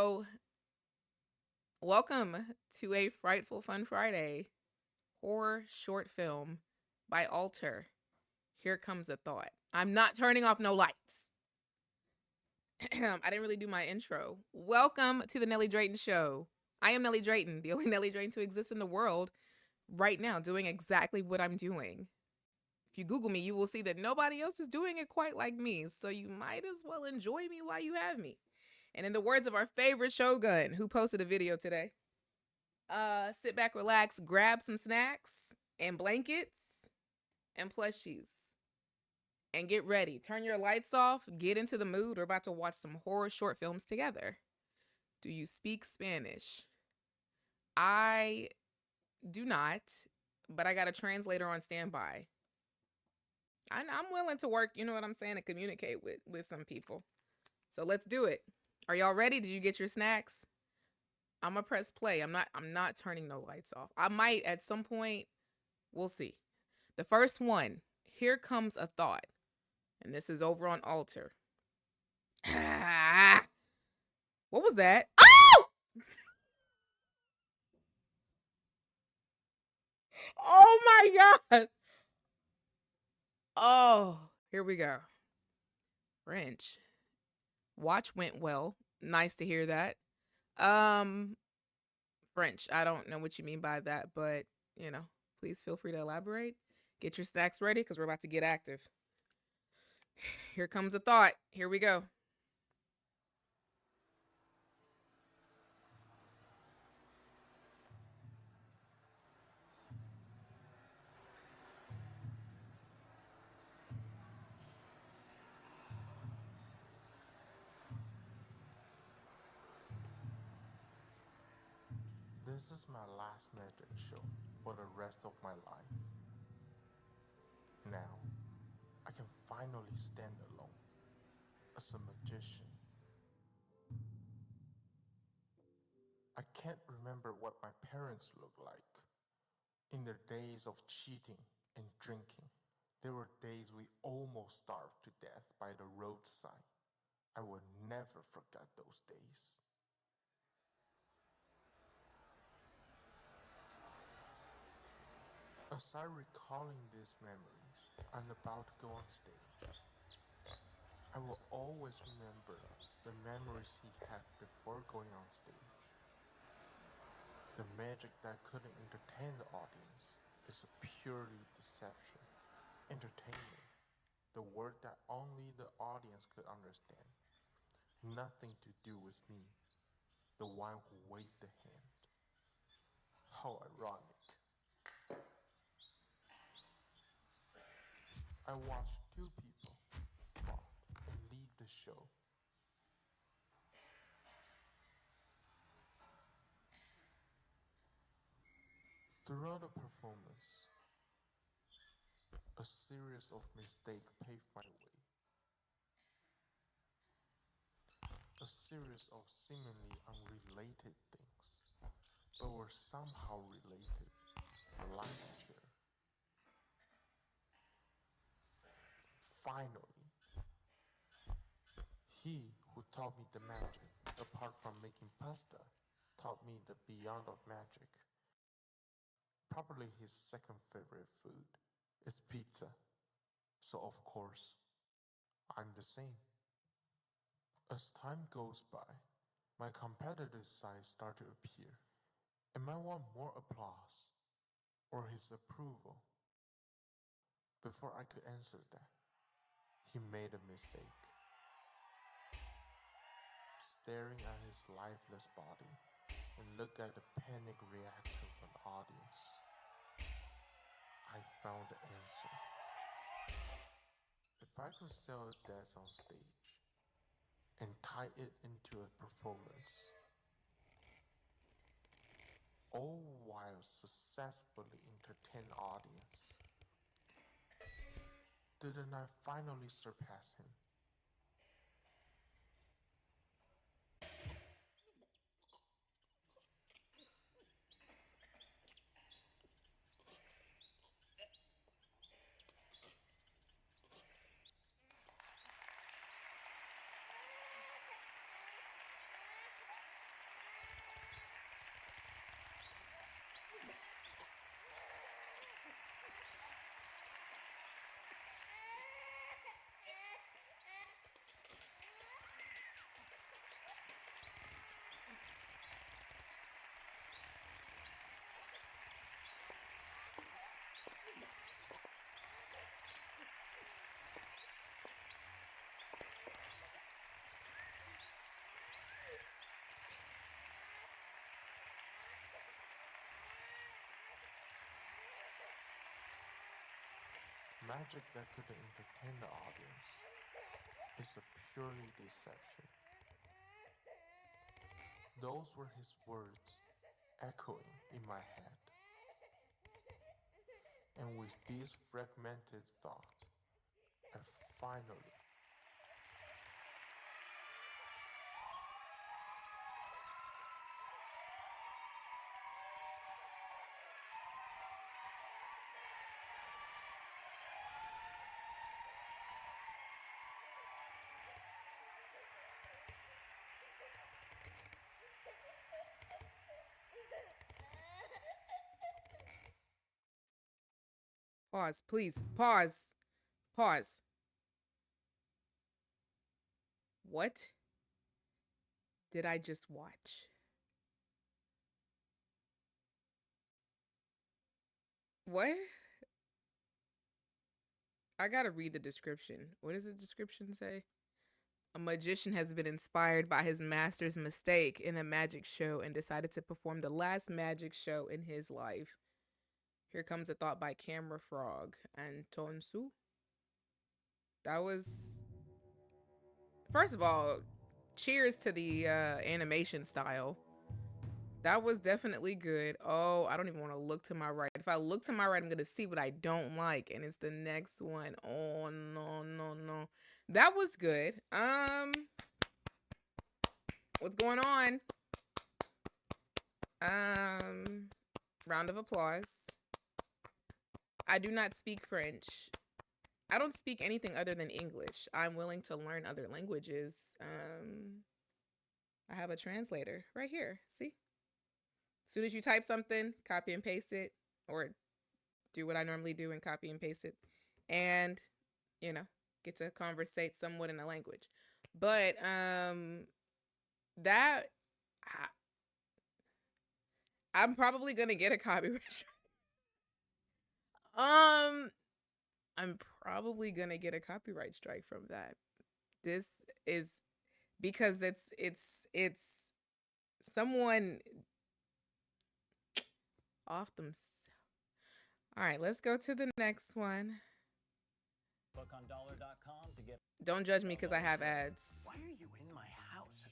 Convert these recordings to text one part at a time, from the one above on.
So, welcome to a Frightful Fun Friday horror short film by Alter. Here comes a thought. I'm not turning off no lights. I didn't really do my intro. Welcome to the Nelly Drayton Show. I am Nelly Drayton, the only Nelly Drayton to exist in the world right now, doing exactly what I'm doing. If you Google me, you will see that nobody else is doing it quite like me, so you might as well enjoy me while you have me. And in the words of our favorite Shogun, who posted a video today, sit back, relax, grab some snacks and blankets and plushies and get ready. Turn your lights off, get into the mood. We're about to watch some horror short films together. Do you speak Spanish? I do not, but I got a translator on standby. I'm willing to work, you know what I'm saying, to communicate with some people. So let's do it. Are y'all ready? Did you get your snacks? I'm gonna press play. I'm not turning no lights off. I might at some point. We'll see. The first one, Here Comes a Thought. And this is over on Alter. What was that? Oh! Oh my god. Oh, here we go. French. Watch went well. Nice to hear that. French. I don't know what you mean by that, but please feel free to elaborate. Get your stacks ready because we're about to get active. Here comes a thought. Here we go. This is my last magic show for the rest of my life. Now, I can finally stand alone as a magician. I can't remember what my parents looked like. In their days of cheating and drinking, there were days we almost starved to death by the roadside. I will never forget those days. As I recalling these memories, I'm about to go on stage. I will always remember the memories he had before going on stage. The magic that couldn't entertain the audience is a purely deception. Entertainment, the word that only the audience could understand. Nothing to do with me, the one who waved the hand. How ironic. I watched two people fight and leave the show. Throughout the performance, a series of mistakes paved my way. A series of seemingly unrelated things, but were somehow related. Life's chair. Finally, he who taught me the magic, apart from making pasta, taught me the beyond of magic. Probably his second favorite food is pizza. So of course, I'm the same. As time goes by, my competitive side started to appear. Am I want more applause or his approval? Before I could answer that, he made a mistake. Staring at his lifeless body and look at the panic reaction from the audience, I found the answer. If I could sell a dance on stage and tie it into a performance, all while successfully entertain the audience, didn't I finally surpass him? magic that couldn't entertain the audience is a purely deception. Those were his words echoing in my head. And with this fragmented thought, I finally Pause, please. Pause. Pause. What did I just watch? What? I gotta read the description. What does the description say? A magician has been inspired by his master's mistake in a magic show and decided to perform the last magic show in his life. Here Comes a Thought by Camera Frog and Tonsu. That was, first of all, cheers to the animation style. That was definitely good. Oh, I don't even want to look to my right. If I look to my right, I'm going to see what I don't like. And it's the next one. Oh, no, no, no. That was good. What's going on? Round of applause. I do not speak French. I don't speak anything other than English. I'm willing to learn other languages. I have a translator right here. See? As soon as you type something, copy and paste it, or do what I normally do and copy and paste it, and, you know, get to conversate somewhat in a language. But that, I'm probably gonna get a copyright strike. I'm probably gonna get a copyright strike from that. This is because it's someone off them. All right, let's go to the next one. Book on dollar.com to get. Don't judge me because I have ads. Why are you in my house?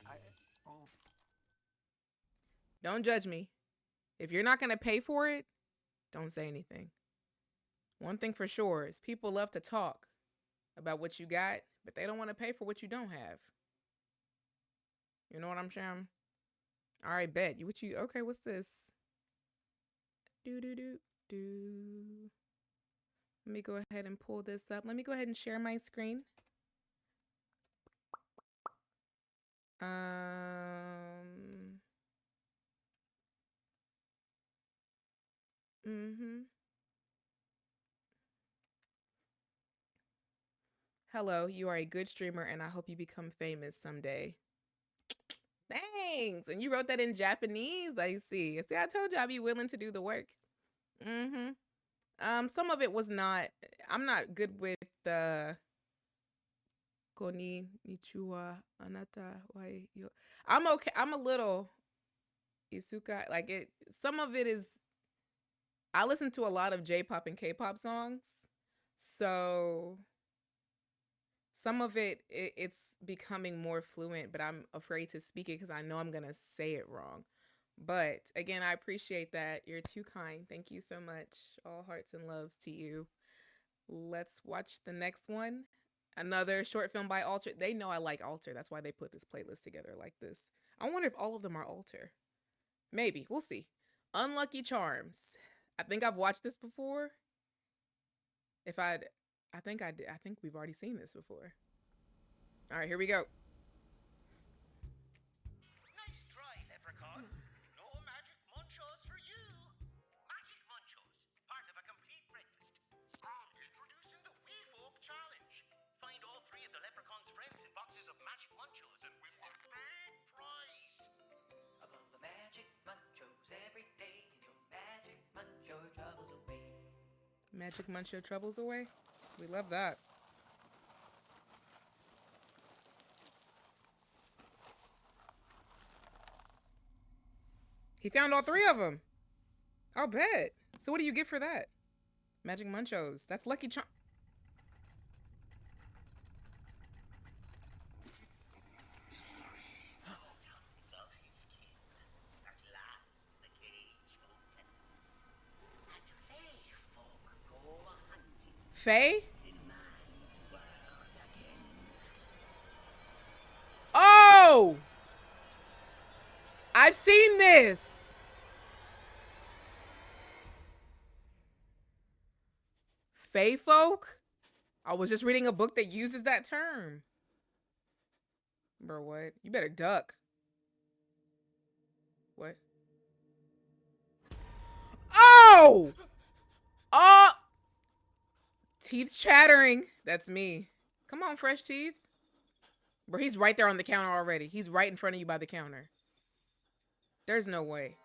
Don't judge me. If you're not gonna pay for it, don't say anything. One thing for sure is people love to talk about what you got, but they don't want to pay for what you don't have. You know what I'm saying? All right, bet. Okay, what's this? Do. Let me go ahead and pull this up. Let me go ahead and share my screen. Hello, you are a good streamer and I hope you become famous someday. Thanks. And you wrote that in Japanese, I see. See, I told you I'd be willing to do the work. Some of it was not, I'm not good with Konnichiwa, anata wa yo. I'm okay. I'm a little Isuka. Like it, some of it is, I listen to a lot of J-pop and K-pop songs. So some of it's becoming more fluent, but I'm afraid to speak it because I know I'm going to say it wrong. But again, I appreciate that. You're too kind. Thank you so much. All hearts and loves to you. Let's watch the next one. Another short film by Alter. They know I like Alter. That's why they put this playlist together like this. I wonder if all of them are Alter. Maybe. We'll see. Unlucky Charms. I think I've watched this before. I think I did. I think we've already seen this before. All right, here we go. Nice try, Leprechaun. No magic munchos for you. Magic munchos, part of a complete breakfast. Introducing the Wee Folk Challenge. Find all 3 of the Leprechaun's friends in boxes of magic munchos and win a big prize. Above the magic munchos every day, and your magic muncho troubles away. Magic muncho troubles away? We love that. He found all 3 of them. I'll bet. So what do you get for that? Magic munchos. That's Lucky Charm. Faye? Oh! I've seen this. Fae folk? I was just reading a book that uses that term. Bro, what? You better duck. What? Oh! Oh! Teeth chattering. That's me. Come on, fresh teeth. Bro, he's right there on the counter already. He's right in front of you by the counter. There's no way.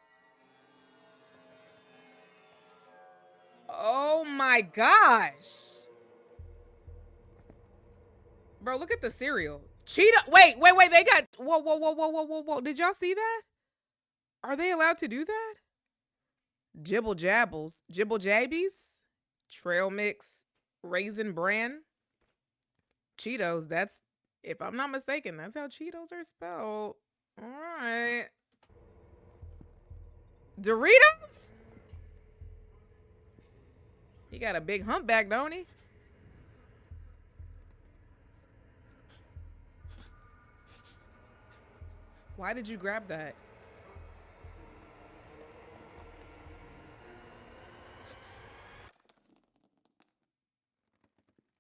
Oh my gosh. Bro, look at the cereal. Cheetah. Wait. They got. Whoa. Did y'all see that? Are they allowed to do that? Jibble jabbles. Jibble jabbies. Trail mix. Raisin bran. Cheetos. That's, if I'm not mistaken, that's how Cheetos are spelled. All right. Doritos? He got a big humpback, don't he? Why did you grab that?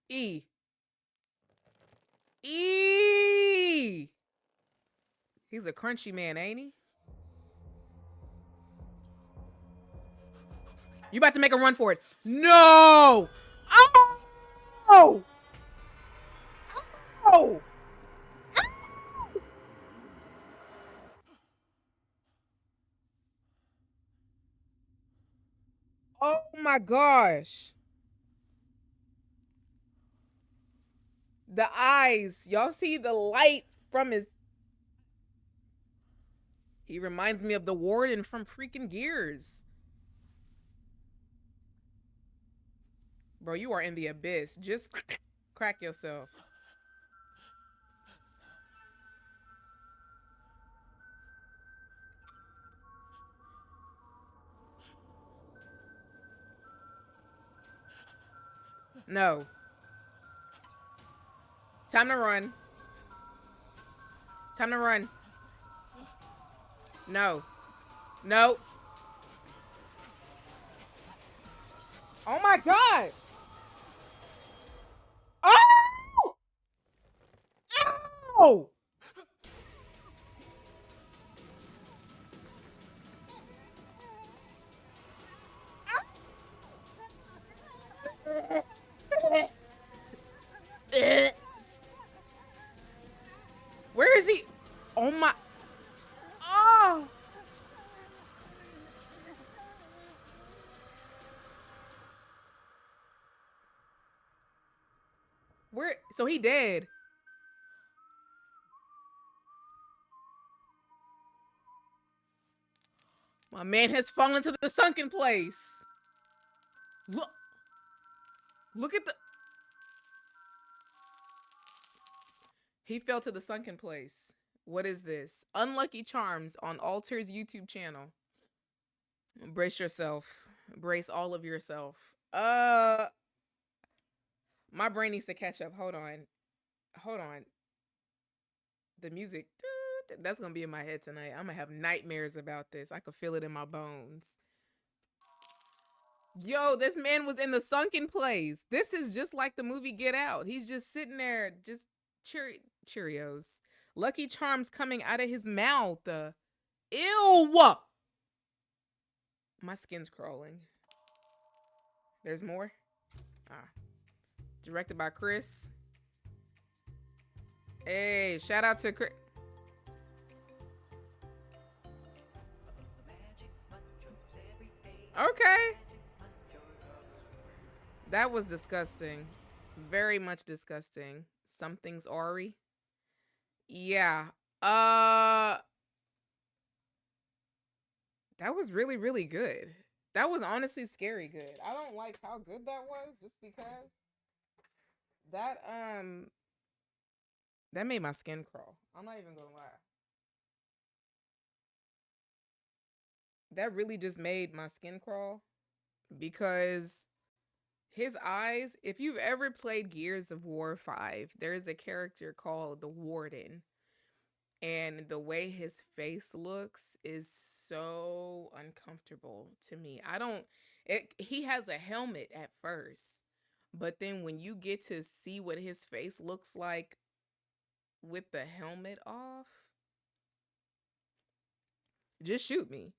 E. He's a crunchy man, ain't he? You about to make a run for it. No! Oh! Oh! Oh! Oh my gosh. The eyes. Y'all see the light from his... He reminds me of the warden from freaking Gears. Bro, you are in the abyss. Just crack yourself. No. Time to run. Time to run. No. No. Oh my god. Oh! Ow! Where is he? Oh my. Oh. Where? So he dead. My man has fallen to the sunken place. Look. Look at the... He fell to the sunken place. What is this? Unlucky Charms on Alter's YouTube channel. Brace yourself. Brace all of yourself. My brain needs to catch up. Hold on. The music. That's going to be in my head tonight. I'm going to have nightmares about this. I could feel it in my bones. Yo, this man was in the sunken place. This is just like the movie Get Out. He's just sitting there, just Cheerios. Lucky Charms coming out of his mouth. Ew! My skin's crawling. There's more? Directed by Chris. Hey, shout out to Chris. Okay. That was disgusting. Very much disgusting. Something's Ari. Yeah. That was really, really good. That was honestly scary good. I don't like how good that was just because that made my skin crawl. I'm not even gonna lie. That really just made my skin crawl because His eyes, if you've ever played Gears of War 5, there's a character called the Warden. And the way his face looks is so uncomfortable to me. I don't he has a helmet at first, but then when you get to see what his face looks like with the helmet off, just shoot me.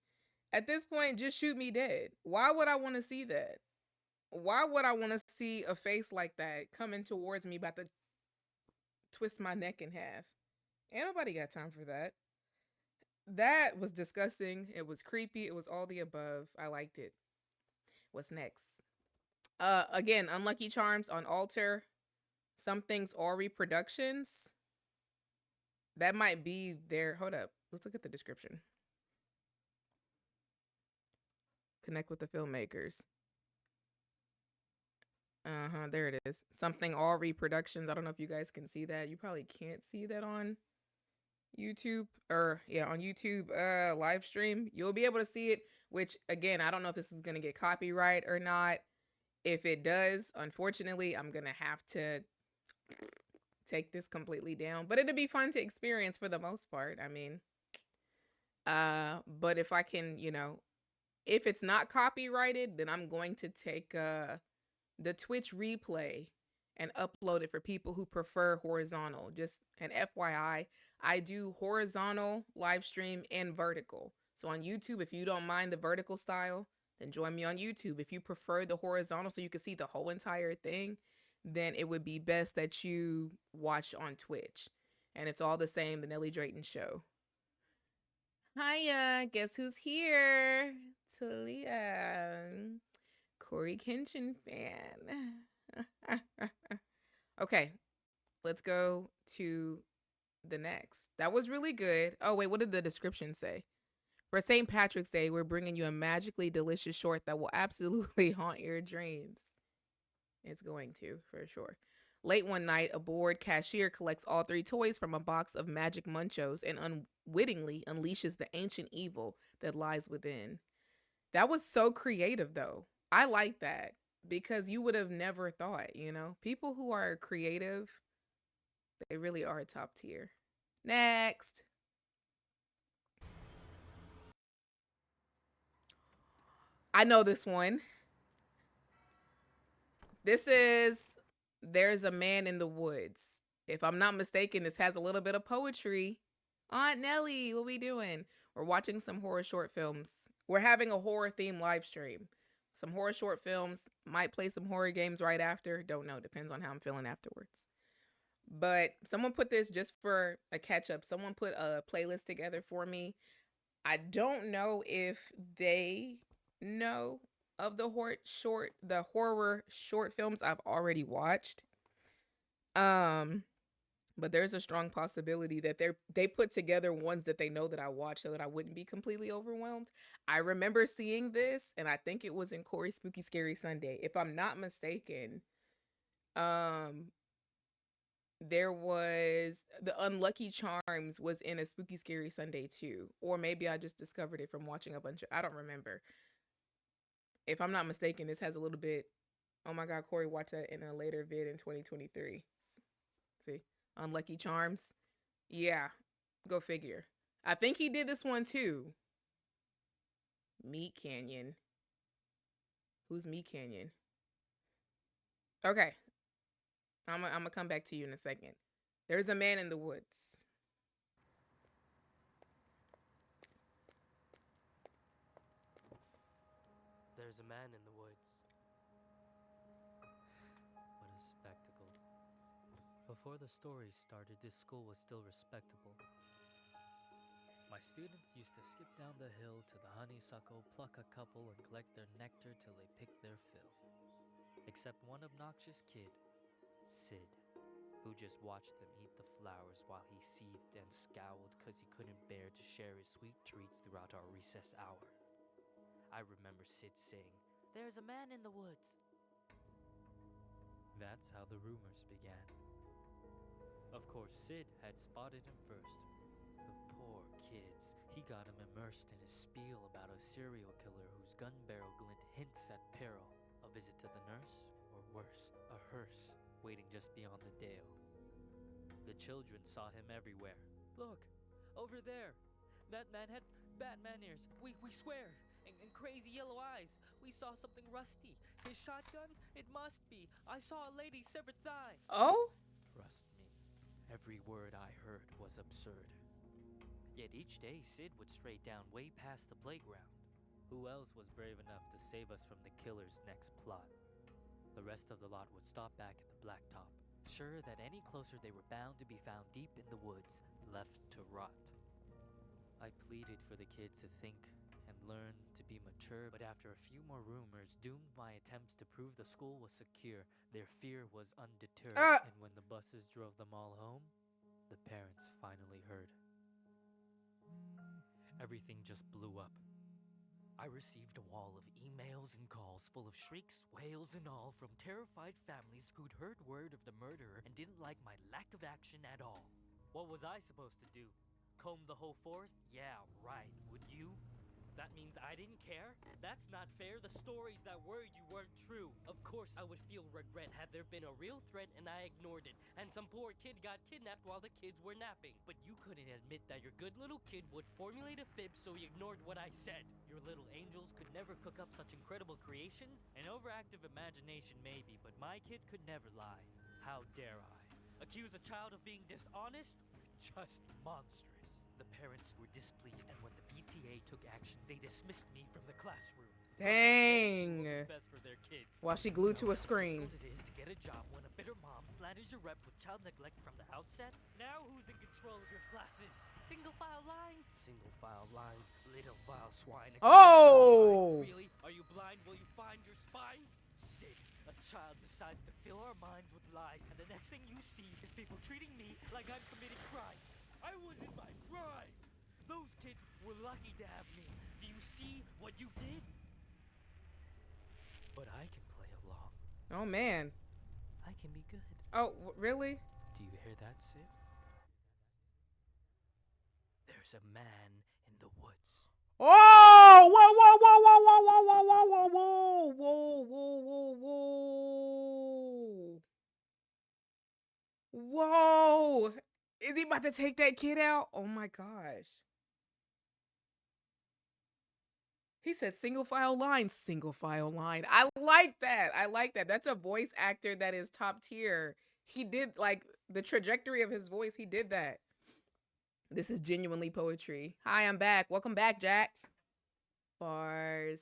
At this point, just shoot me dead. Why would I want to see that? Why would I want to see a face like that coming towards me about to twist my neck in half? Ain't nobody got time for that. That was disgusting. It was creepy. It was all the above. I liked it. What's next? Again, Unlucky Charms on Alter. Some things Ori Productions. That might be their. Hold up. Let's look at the description. Connect with the filmmakers. There it is. Something Ori Productions. I don't know if you guys can see that. You probably can't see that on YouTube, or yeah, on YouTube live stream. You'll be able to see it, which again, I don't know if this is going to get copyright or not. If it does, unfortunately, I'm going to have to take this completely down, but it'll be fun to experience for the most part. I mean, but if I can, if it's not copyrighted, then I'm going to take the Twitch replay and upload it for people who prefer horizontal. Just an FYI, I do horizontal live stream and vertical. So on YouTube, if you don't mind the vertical style, then join me on YouTube. If you prefer the horizontal so you can see the whole entire thing, then it would be best that you watch on Twitch. And it's all the same, the Nelly Drayton show. Hiya, guess who's here? Talia, Corey Kenshin fan. Okay, let's go to the next. That was really good. Oh, wait, what did the description say? For St. Patrick's Day, we're bringing you a magically delicious short that will absolutely haunt your dreams. It's going to, for sure. Late one night, a bored cashier collects all 3 toys from a box of magic munchos and unwittingly unleashes the ancient evil that lies within. That was so creative, though. I like that because you would have never thought, people who are creative, they really are top tier. Next. I know this one. This is There's a Man in the Woods. If I'm not mistaken, this has a little bit of poetry. Aunt Nelly, what we doing? We're watching some horror short films. We're having a horror theme live stream. Some horror short films. Might play some horror games right after. Don't know. Depends on how I'm feeling afterwards. But someone put this just for a catch up. Someone put a playlist together for me. I don't know if they know of the horror short films I've already watched. But there's a strong possibility that they put together ones that they know that I watch so that I wouldn't be completely overwhelmed. I remember seeing this, and I think it was in Corey's Spooky Scary Sunday. If I'm not mistaken, there was the Unlucky Charms was in a Spooky Scary Sunday too. Or maybe I just discovered it from watching a bunch of, I don't remember. If I'm not mistaken, this has a little bit, oh my God, Corey watched that in a later vid in 2023. See, Unlucky Charms. Yeah, go figure. I think he did this one too. Meat Canyon. Who's Meat Canyon? Okay. I'm gonna come back to you in a second. There's a Man in the Woods. There's a man in the woods. What a spectacle. Before the story started, this school was still respectable. My students used to skip down the hill to the honeysuckle, pluck a couple, and collect their nectar till they picked their fill. Except one obnoxious kid, Sid, who just watched them eat the flowers while he seethed and scowled because he couldn't bear to share his sweet treats throughout our recess hour. I remember Sid saying, "There's a man in the woods." That's how the rumors began. Of course, Sid had spotted him first. The poor kids. He got him immersed in a spiel about a serial killer whose gun barrel glint hints at peril. A visit to the nurse? worse, a hearse waiting just beyond the dale. The children saw him everywhere. Look, over there. That man had Batman ears. We swear. And crazy yellow eyes. We saw something rusty. His shotgun? It must be. I saw a lady's severed thigh. Oh? Trust me, every word I heard was absurd. Yet each day Sid would stray down way past the playground. Who else was brave enough to save us from the killer's next plot? The rest of the lot would stop back at the blacktop, sure that any closer they were bound to be found deep in the woods, left to rot. I pleaded for the kids to think and learn to be mature, but after a few more rumors doomed my attempts to prove the school was secure, their fear was undeterred, and when the buses drove them all home, the parents finally heard. Everything just blew up. I received a wall of emails and calls full of shrieks, wails, and all from terrified families who'd heard word of the murderer and didn't like my lack of action at all. What was I supposed to do? Comb the whole forest? Yeah, right. Would you? That means I didn't care? That's not fair. The stories that were you weren't true. Of course I would feel regret had there been a real threat and I ignored it, and some poor kid got kidnapped while the kids were napping. But you couldn't admit that your good little kid would formulate a fib, so you ignored what I said. Your little angels could never cook up such incredible creations. An overactive imagination maybe, but my kid could never lie. How dare I? Accuse a child of being dishonest? Just monstrous. The parents were displeased, and when the PTA took action, they dismissed me from the classroom. Dang. What was best for their kids? While she glued to a screen. How difficult it is to get a job when a bitter mom slanders your rep with child neglect from the outset. Now who's in control of your classes? Single file lines? Single file lines, little vile swine. Oh! Really? Are you blind? Will you find your spines? Sid, a child decides to fill our minds with lies, and the next thing you see is people treating me like I'm committing crimes. I was in my prime. Those kids were lucky to have me. Do you see what you did? But I can play along. Oh, man. I can be good. Oh, really? Do you hear that, Sid? There's a man in the woods. Oh! Whoa, whoa, whoa, whoa, whoa, whoa, whoa, whoa, whoa, whoa, whoa, whoa. Whoa! Is he about to take that kid out? Oh my gosh. He said single file line, single file line. I like that. I like that. That's a voice actor that is top tier. He did, like, the trajectory of his voice. He did that. This is genuinely poetry. Hi, I'm back. Welcome back, Jax. Bars.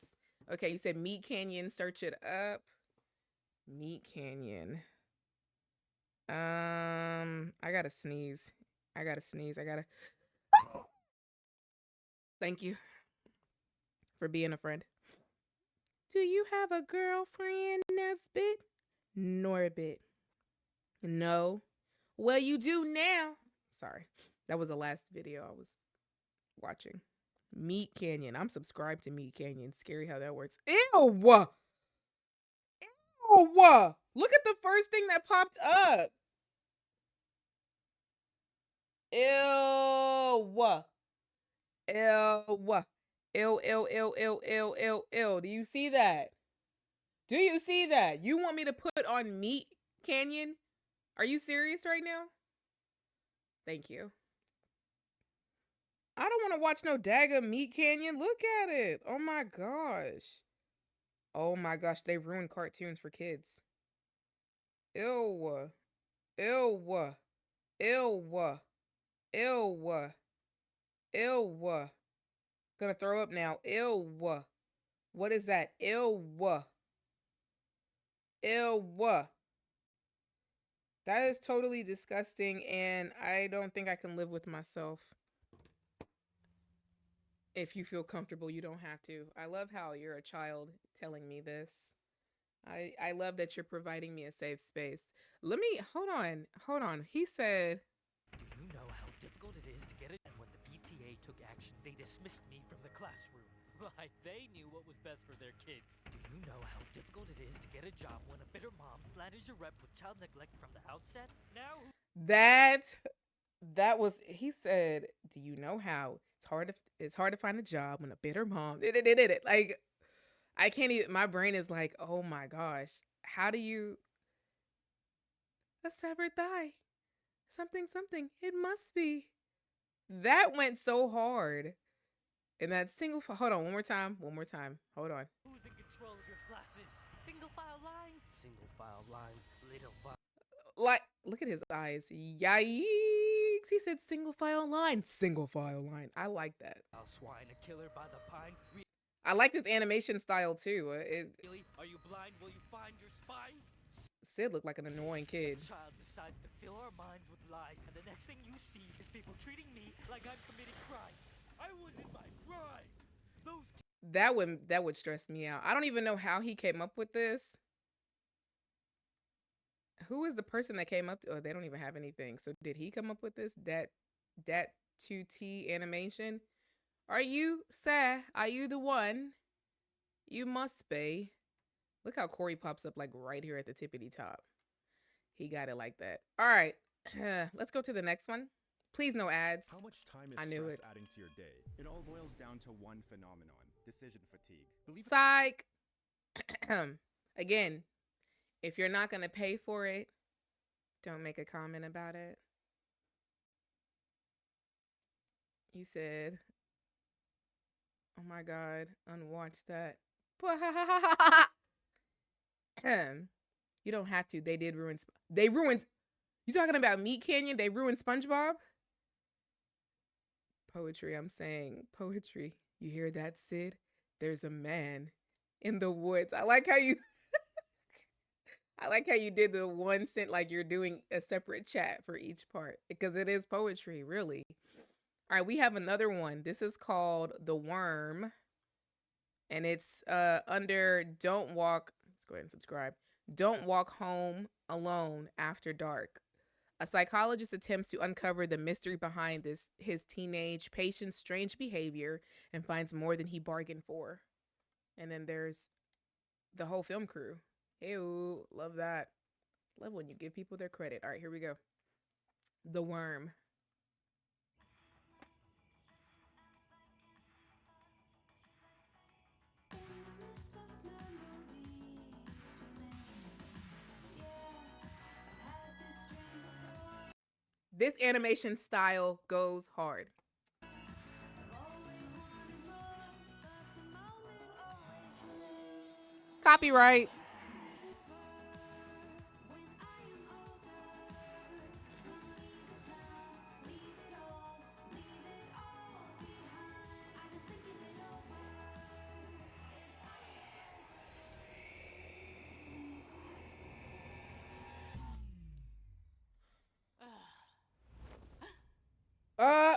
Okay, you said Meat Canyon. Search it up. Meat Canyon. I gotta sneeze. I gotta. Thank you for being a friend. Do you have a girlfriend, Nesbit? Norbit. No. Well, you do now. Sorry. That was the last video I was watching. Meat Canyon. I'm subscribed to Meat Canyon. Scary how that works. Ew! Ew! Look at the first thing that popped up. Ew! Ew! Ew, ew, ew, ew, ew, ew, ew. Do you see that? Do you see that? You want me to put on Meat Canyon? Are you serious right now? Thank you. I don't want to watch no dagger Meat Canyon. Look at it. Oh my gosh. Oh my gosh, they ruined cartoons for kids. Ew. Ew. Ew. Ew. Ew. Gonna throw up now. Ew. What is that? Ew. Ew. That is totally disgusting, and I don't think I can live with myself. If you feel comfortable, you don't have to. I love how you're a child telling me this. I love that you're providing me a safe space. Let me, hold on. He said, Do you know how difficult it is to get it? And when the PTA took action, they dismissed me from the classroom. Like they knew what was best for their kids. Do you know how difficult it is to get a job when a bitter mom slanders your rep with child neglect from the outset? Now that was, he said, do you know how it's hard to find a job when a bitter mom like, I can't even, my brain is like, oh my gosh, how do you A severed thigh. Something, something. It must be. That went so hard. And that hold on, one more time. One more time. Hold on. Who's in control of your classes? Single file lines? Single file lines, little file. Like, look at his eyes. Yikes. He said single file line. Single file line. I like that. Swine, a killer by the pines. I like this animation style too. Really? Are you blind? Will you find your spines? Sid looked like an annoying kid. The child decides to fill our minds with lies, and the next thing you see is people treating me like I'm committing crimes. I was in my prime. That would stress me out. I don't even know how he came up with this. Who is the person that came up to? Oh, they don't even have anything. So did he come up with this? That 2T animation? Are you, sir? Are you the one? You must be. Look how Corey pops up like right here at the tippity top. He got it like that. All right, let's go to the next one. Please no ads. How much time is I knew stress it. adding to your day? It all boils down to one phenomenon: decision fatigue. Psych. Again, if you're not gonna pay for it, don't make a comment about it. You said, "Oh my God, unwatch that." You don't have to. They did ruin. They ruined. You talking about Meat Canyon? They ruined SpongeBob. Poetry. I'm saying poetry. You hear that, Sid? There's a man in the woods. I like how you. I like how you did the one cent like you're doing a separate chat for each part because it is poetry, really. All right, we have another one. This is called The Worm. And it's under Don't Walk. Let's go ahead and subscribe. Don't Walk Home Alone After Dark. A psychologist attempts to uncover the mystery behind his teenage patient's strange behavior and finds more than he bargained for. And then there's the whole film crew. Ew, love that. Love when you give people their credit. All right, here we go. The Worm. This animation style goes hard. Copyright. Hello?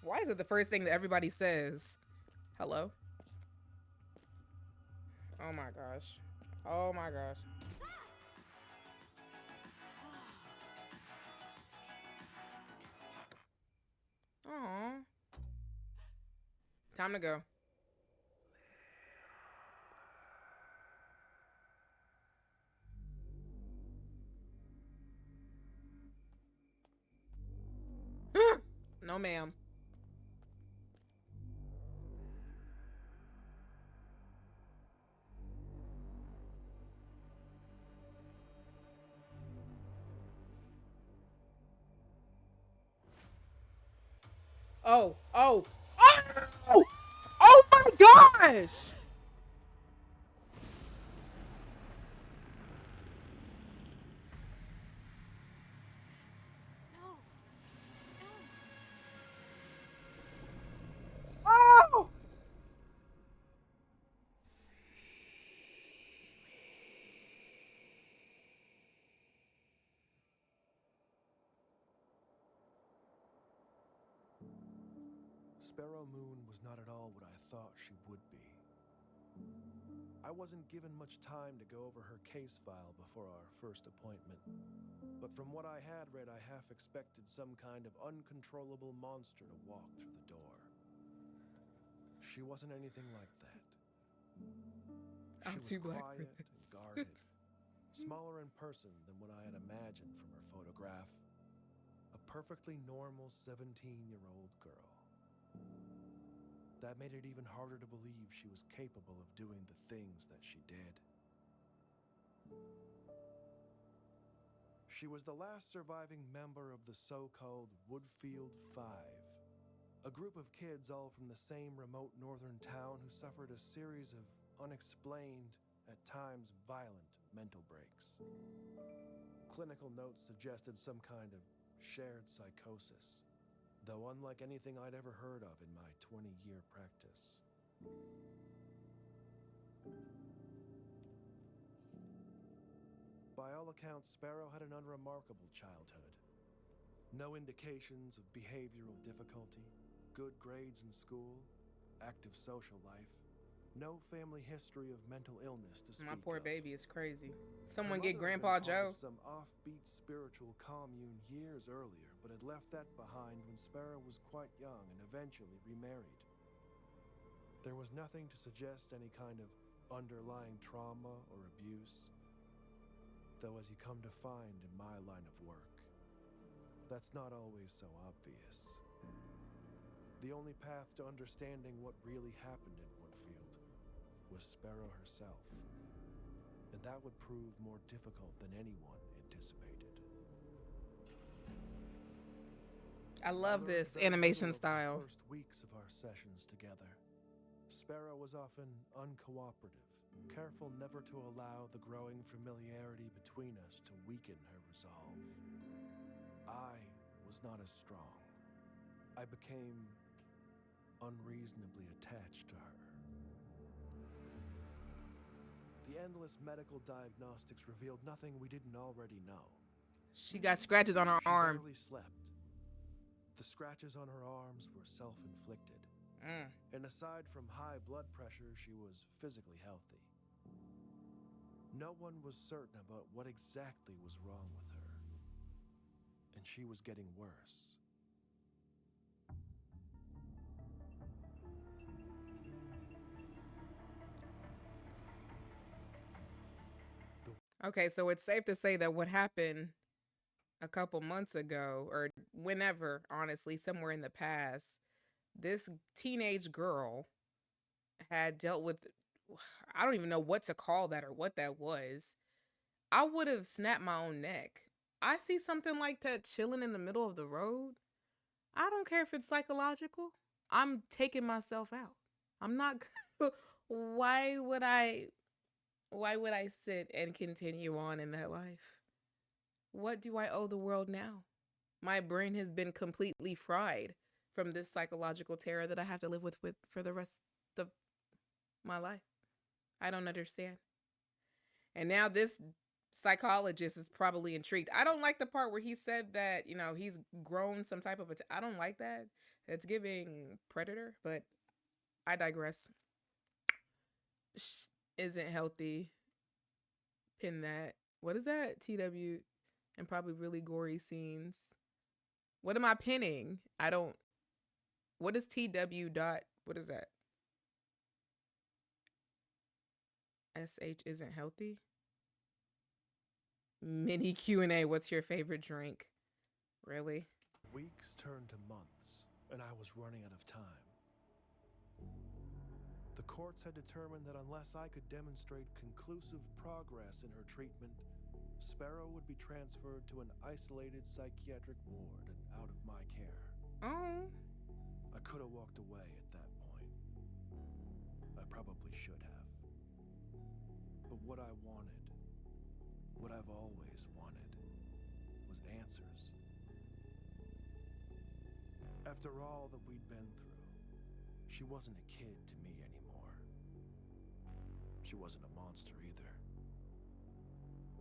Why is it the first thing that everybody says? Hello? Oh my gosh. Oh my gosh. Aww. Time to go. No, ma'am. Oh, oh, oh! Oh my gosh! No. Oh! Sparrow Moon was not at all what I thought she would be. I wasn't given much time to go over her case file before our first appointment, but from what I had read, I half expected some kind of uncontrollable monster to walk through the door. She wasn't anything like that. I'm She too was black for quiet and this. guarded, smaller in person than what I had imagined from her photograph. A perfectly normal 17-year-old girl. That made it even harder to believe she was capable of doing the things that she did. She was the last surviving member of the so-called Woodfield Five, a group of kids all from the same remote northern town who suffered a series of unexplained, at times violent, mental breaks. Clinical notes suggested some kind of shared psychosis, though unlike anything I'd ever heard of in my 20-year practice. By all accounts, Sparrow had an unremarkable childhood. No indications of behavioral difficulty, good grades in school, active social life, no family history of mental illness to speak My poor of. baby is crazy. Her Someone mother get had been Grandpa part Joe. of some offbeat spiritual commune years earlier, but had left that behind when Sparrow was quite young and eventually remarried. There was nothing to suggest any kind of underlying trauma or abuse, though as you come to find in my line of work, that's not always so obvious. The only path to understanding what really happened in Woodfield was Sparrow herself, and that would prove more difficult than anyone anticipated. I love learned this very animation little of style. The first weeks of our sessions together. Sparrow was often uncooperative, careful never to allow the growing familiarity between us to weaken her resolve. I was not as strong. I became unreasonably attached to her. The endless medical diagnostics revealed nothing we didn't already know. She got scratches on her She arm. barely slept. The scratches on her arms were self-inflicted. And aside from high blood pressure, she was physically healthy. No one was certain about what exactly was wrong with her. And she was getting worse. Okay, so it's safe to say that what happened a couple months ago, or whenever, honestly, somewhere in the past, this teenage girl had dealt with, I don't even know what to call that or what that was. I would have snapped my own neck. I see something like that chilling in the middle of the road. I don't care if it's psychological. I'm taking myself out. I'm not. Why would I? Why would I sit and continue on in that life? What do I owe the world now? My brain has been completely fried from this psychological terror that I have to live with for the rest of my life. I don't understand. And now this psychologist is probably intrigued. I don't like the part where he said that, he's grown some type of I don't like that. It's giving predator, but I digress. Isn't healthy. Pin that. What is that? TW and probably really gory scenes. What am I pinning? I don't. What is TW dot? What is that? SH isn't healthy. Mini Q&A. What's your favorite drink? Really? Weeks turned to months, and I was running out of time. The courts had determined that unless I could demonstrate conclusive progress in her treatment, Sparrow would be transferred to an isolated psychiatric ward and out of my care. Oh. I could have walked away at that point. I probably should have. But what I wanted, what I've always wanted, was answers. After all that we'd been through, she wasn't a kid to me anymore. She wasn't a monster either.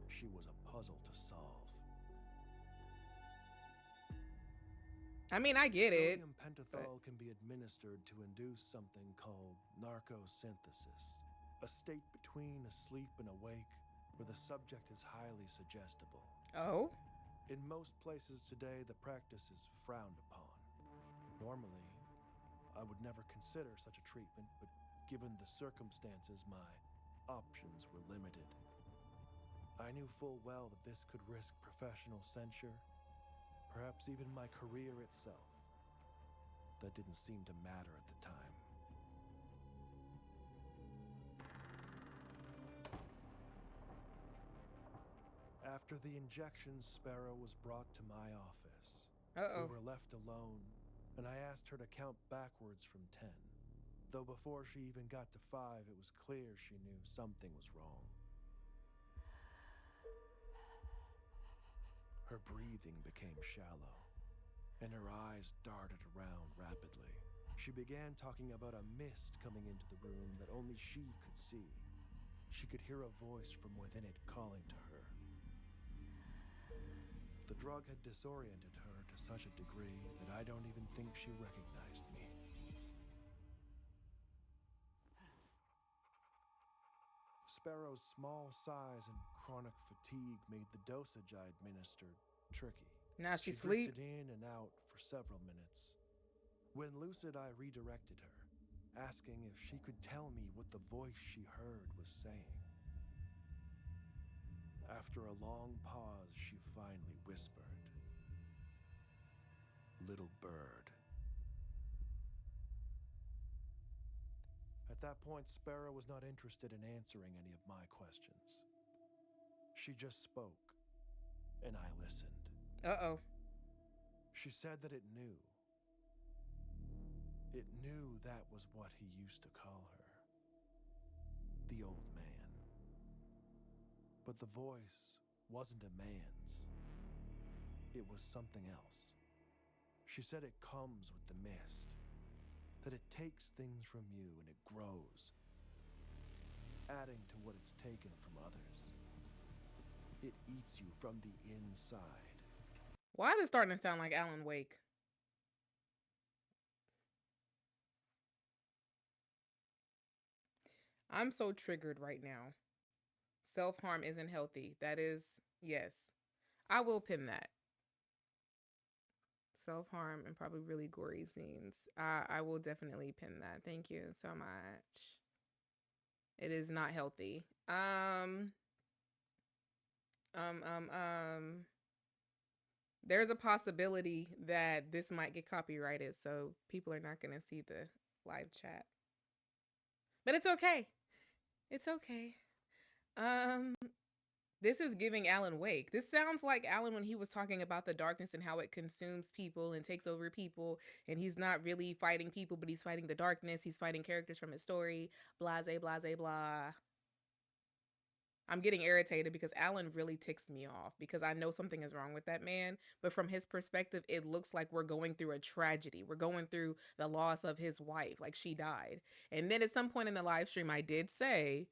She was a puzzle to solve. I mean, I get it. Sodium pentothal can be administered to induce something called narcosynthesis, a state between asleep and awake where the subject is highly suggestible. Oh? In most places today, the practice is frowned upon. Normally, I would never consider such a treatment, but given the circumstances, my options were limited. I knew full well that this could risk professional censure, perhaps even my career itself. That didn't seem to matter at the time. After the injections, Sparrow was brought to my office. Uh-oh. We were left alone, and I asked her to count backwards from 10. Though before she even got to 5, it was clear she knew something was wrong. Her breathing became shallow, and her eyes darted around rapidly. She began talking about a mist coming into the room that only she could see. She could hear a voice from within it calling to her. The drug had disoriented her to such a degree that I don't even think she recognized me. Sparrow's small size and chronic fatigue made the dosage I administered tricky. Now she drifted sleep. in and out for several minutes. When lucid, I redirected her, asking if she could tell me what the voice she heard was saying. After a long pause, she finally whispered, "Little bird." At that point, Sparrow was not interested in answering any of my questions. She just spoke, and I listened. Uh-oh. She said that it knew. It knew that was what he used to call her. The old man. But the voice wasn't a man's. It was something else. She said it comes with the mist. That it takes things from you and it grows, adding to what it's taken from others. It eats you from the inside. Why is it starting to sound like Alan Wake? I'm so triggered right now. Self-harm isn't healthy. That is, yes. I will pin that. Self-harm and probably really gory scenes. I will definitely pin that. Thank you so much. It is not healthy. There's a possibility that this might get copyrighted, so people are not going to see the live chat. But it's okay. It's okay. This is giving Alan Wake. This sounds like Alan when he was talking about the darkness and how it consumes people and takes over people. And he's not really fighting people, but he's fighting the darkness. He's fighting characters from his story. Blase, blase, blah. I'm getting irritated because Alan really ticks me off because I know something is wrong with that man. But from his perspective, it looks like we're going through a tragedy. We're going through the loss of his wife, like she died. And then at some point in the live stream, I did say,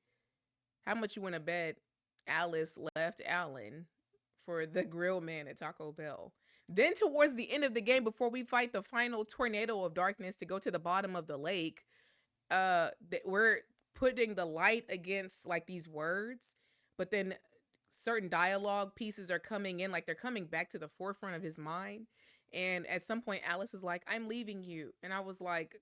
how much you want to bet Alice left Alan for the grill man at Taco Bell? Then towards the end of the game, before we fight the final tornado of darkness to go to the bottom of the lake, we're putting the light against like these words, but then certain dialogue pieces are coming in, like they're coming back to the forefront of his mind. And at some point, Alice is like, "I'm leaving you." And I was like,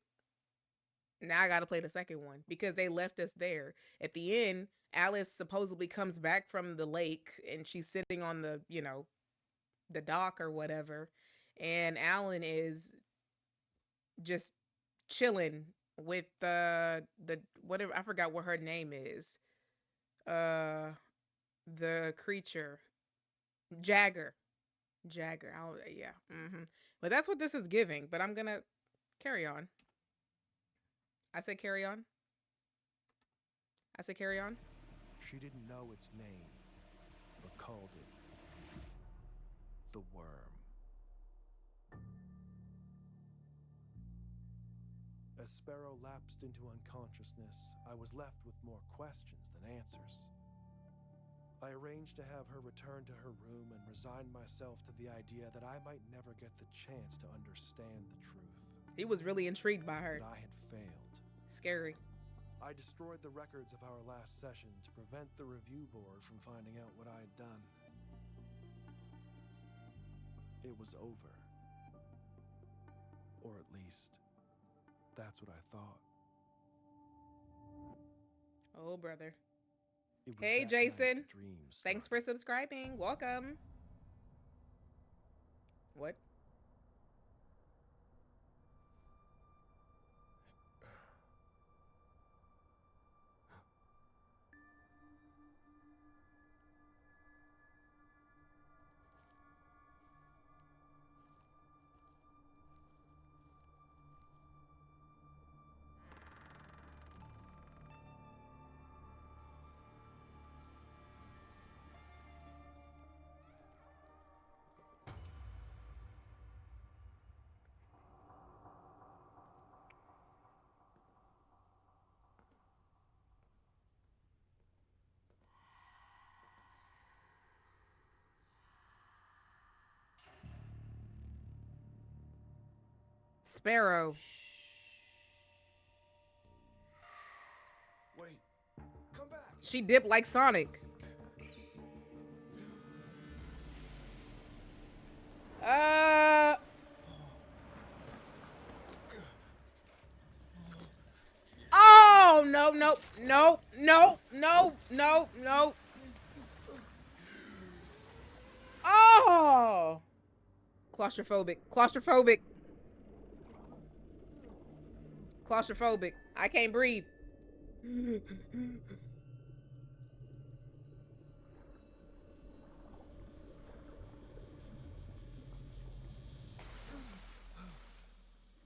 now I got to play the second one because they left us there. At the end, Alice supposedly comes back from the lake and she's sitting on the, the dock or whatever. And Alan is just chilling with the whatever, I forgot what her name is. The creature. Jagger. Yeah. But that's what this is giving, but I'm going to carry on. I said carry on. She didn't know its name, but called it the worm. As Sparrow lapsed into unconsciousness, I was left with more questions than answers. I arranged to have her return to her room and resigned myself to the idea that I might never get the chance to understand the truth. He was really intrigued by her. That I had failed. Scary. I destroyed the records of our last session to prevent the review board from finding out what I had done. It was over. Or at least, that's what I thought. Oh, brother. It was Hey, that night Jason. the dreams Thanks started. for subscribing. Welcome. What? Sparrow. Wait. Come back. She dipped like Sonic. Oh, no, no, no, no, no, no, no. Oh. Claustrophobic. Claustrophobic. Claustrophobic. I can't breathe.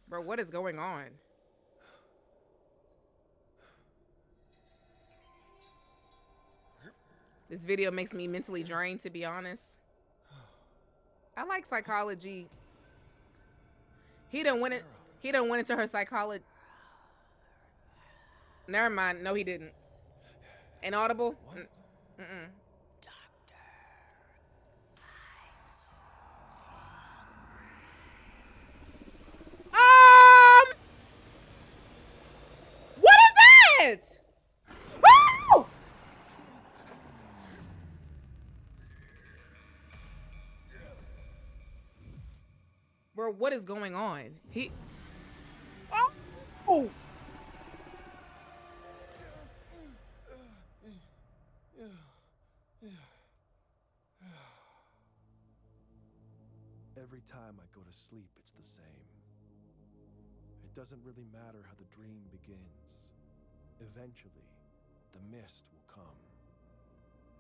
Bro, what is going on? This video makes me mentally drained, to be honest. I like psychology. He done went into her psychology. Never mind. No, he didn't. Inaudible? Mm-mm. What is that? Woo! Bro, what is going on? Oh! Every time I go to sleep, it's the same. It doesn't really matter how the dream begins. Eventually, the mist will come.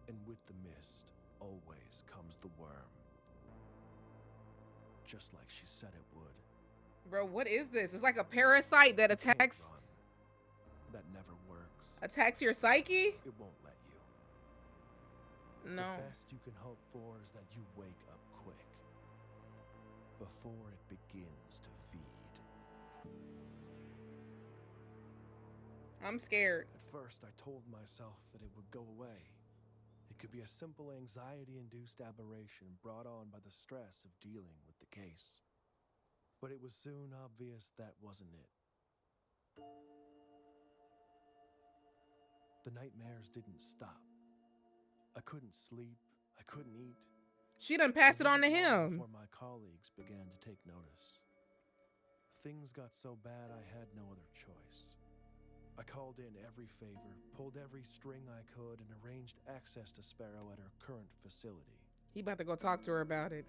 And with the mist, always comes the worm. Just like she said it would. Bro, what is this? It's like a parasite that attacks. That never works. Attacks your psyche? It won't let you. No. The best you can hope for is that you wake up quick. Before it begins to feed. I'm scared. At first, I told myself that it would go away. It could be a simple anxiety-induced aberration brought on by the stress of dealing with the case. But it was soon obvious that wasn't it. The nightmares didn't stop. I couldn't sleep. I couldn't eat. She done passed it on to him. Before my colleagues began to take notice. Things got so bad I had no other choice. I called in every favor, pulled every string I could, and arranged access to Sparrow at her current facility. He about to go talk to her about it.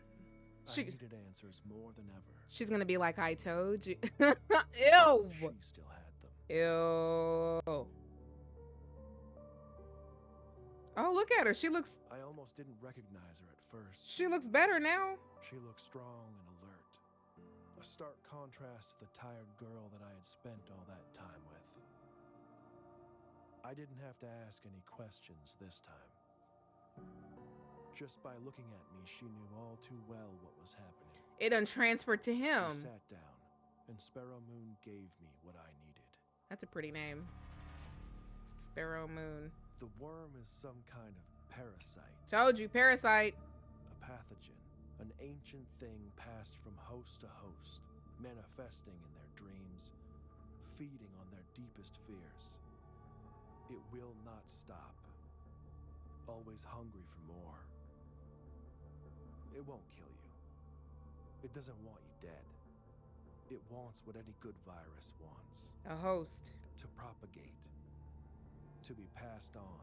I needed answers more than ever. She's gonna be like, I told you. Ew. She still had them. Ew. Oh, look at her. She looks... I almost didn't recognize her at first. She looks better now. She looked strong and alert. A stark contrast to the tired girl that I had spent all that time with. I didn't have to ask any questions this time. Just by looking at me, she knew all too well what was happening. It done transferred to him. I sat down, and Sparrow Moon gave me what I needed. That's a pretty name. Sparrow Moon. The worm is some kind of parasite. Told you, parasite. A pathogen, an ancient thing passed from host to host, manifesting in their dreams, feeding on their deepest fears. It will not stop, always hungry for more. It won't kill you. It doesn't want you dead. It wants what any good virus wants. A host. To propagate. To be passed on.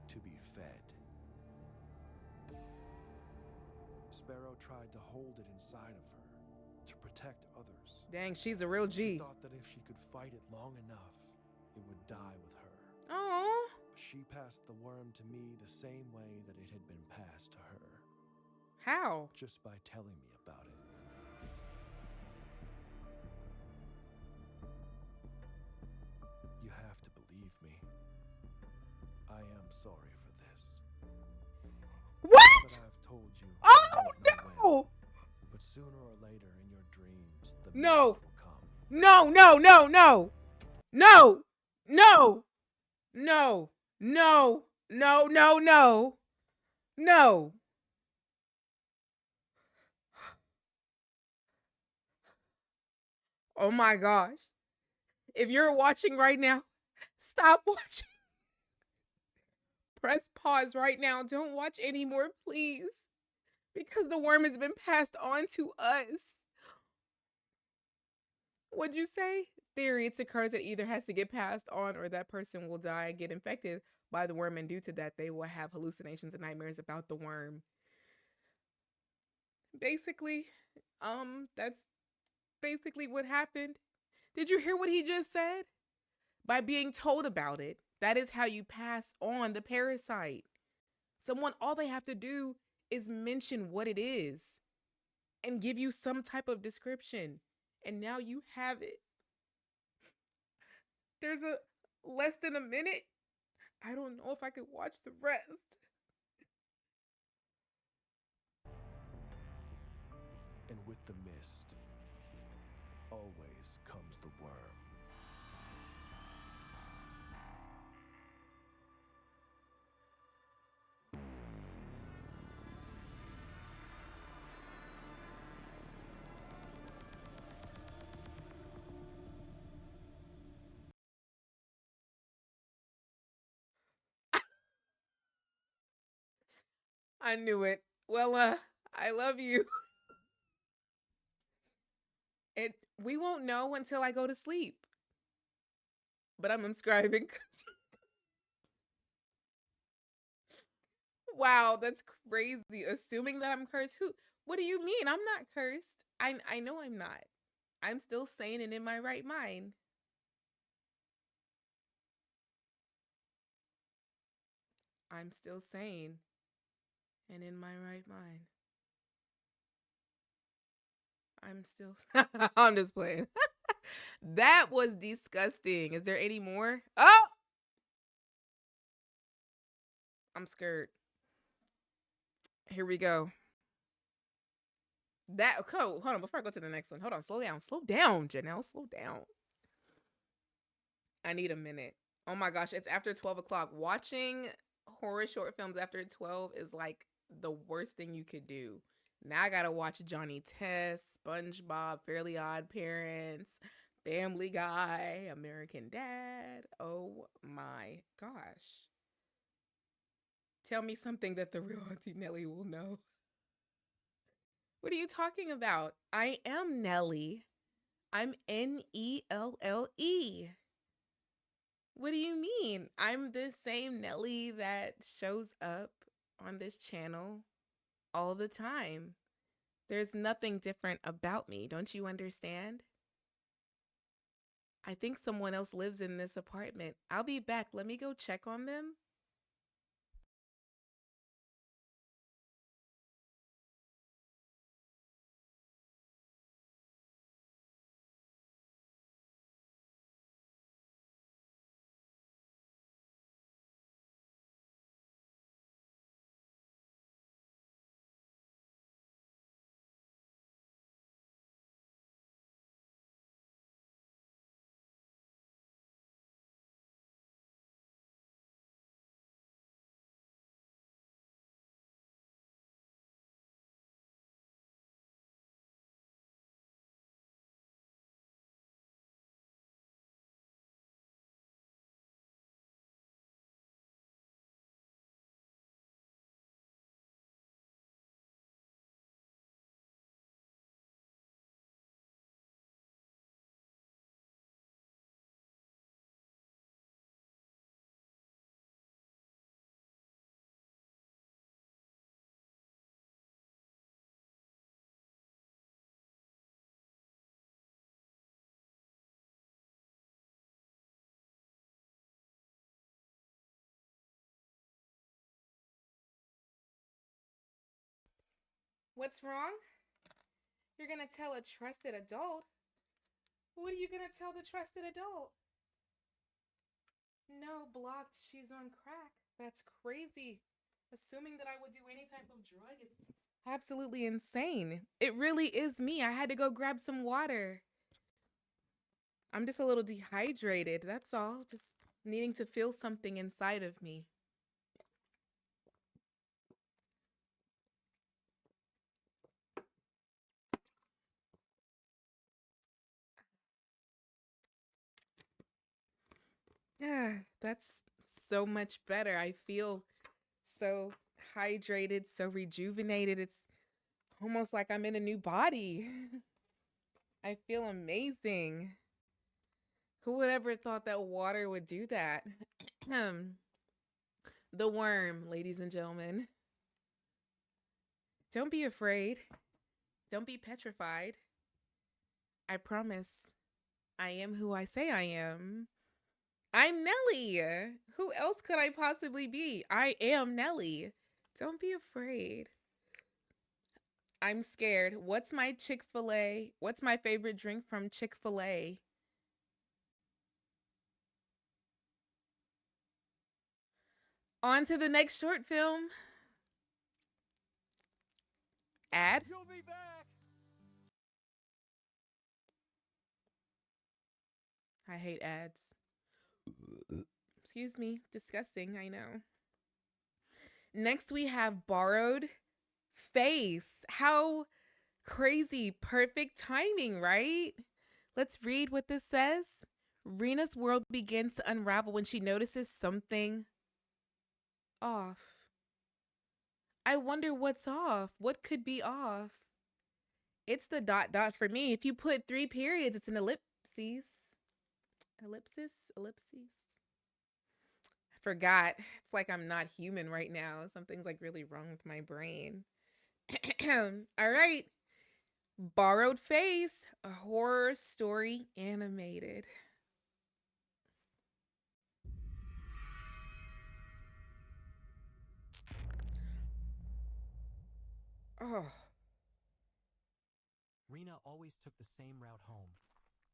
To be fed. Sparrow tried to hold it inside of her to protect others. Dang, she's a real She G. thought that if she could fight it long enough, it would die with her. Oh. She passed the worm to me the same way that it had been passed to her. How? Just by telling me about it. You have to believe me. I am sorry for this. What? But I've told you. Oh I don't know when, no! but sooner or later in your dreams, the No. mist will come. No, no, no, no. No. No. No. No. No, no, no. No. Oh my gosh. If you're watching right now, stop watching. Press pause right now. Don't watch anymore, please. Because the worm has been passed on to us. What'd you say? Theory, it's a curse that either has to get passed on or that person will die, get infected by the worm, and due to that, they will have hallucinations and nightmares about the worm. Basically, that's basically what happened. Did you hear what he just said? By being told about it, that is how you pass on the parasite. Someone, all they have to do is mention what it is and give you some type of description. And now you have it. There's a less than a minute. I don't know if I could watch the rest. And with the mist, always comes the worm. I knew it. Well, I love you. We won't know until I go to sleep. But I'm subscribing. Wow, that's crazy. Assuming that I'm cursed. What do you mean? I'm not cursed. I know I'm not. I'm still sane and in my right mind. I'm still sane and in my right mind. I'm still I'm just playing. That was disgusting. Is there any more? Oh! I'm scared. Here we go. Hold on, before I go to the next one. Hold on, slow down, Janelle, slow down. I need a minute. Oh my gosh, it's after 12 o'clock. Watching horror short films after 12 is like the worst thing you could do. Now I gotta watch Johnny Test, SpongeBob, Fairly Odd Parents, Family Guy, American Dad. Oh my gosh. Tell me something that the real Auntie Nelly will know. What are you talking about? I am Nelly. I'm Nelle. What do you mean? I'm the same Nelly that shows up on this channel all the time. There's nothing different about me. Don't you understand? I think someone else lives in this apartment. I'll be back. Let me go check on them. What's wrong? You're gonna tell a trusted adult? What are you gonna tell the trusted adult? No, blocked. She's on crack. That's crazy. Assuming that I would do any type of drug is absolutely insane. It really is me. I had to go grab some water. I'm just a little dehydrated. That's all. Just needing to feel something inside of me. Yeah, that's so much better. I feel so hydrated, so rejuvenated. It's almost like I'm in a new body. I feel amazing. Who would ever thought that water would do that? The worm, ladies and gentlemen. Don't be afraid. Don't be petrified. I promise I am who I say I am. I'm Nelly. Who else could I possibly be? I am Nelly. Don't be afraid. I'm scared. What's my Chick-fil-A? What's my favorite drink from Chick-fil-A? On to the next short film. Ad? You'll be back. I hate ads. Excuse me. Disgusting, I know. Next, we have Borrowed Face. How crazy. Perfect timing, right? Let's read what this says. Rena's world begins to unravel when she notices something off. I wonder what's off. What could be off? It's the ... for me. If you put 3 periods, it's an ellipses. Ellipses. I forgot. It's like I'm not human right now. Something's like really wrong with my brain. All right. Borrowed Face, a horror story animated. Oh. Rena always took the same route home,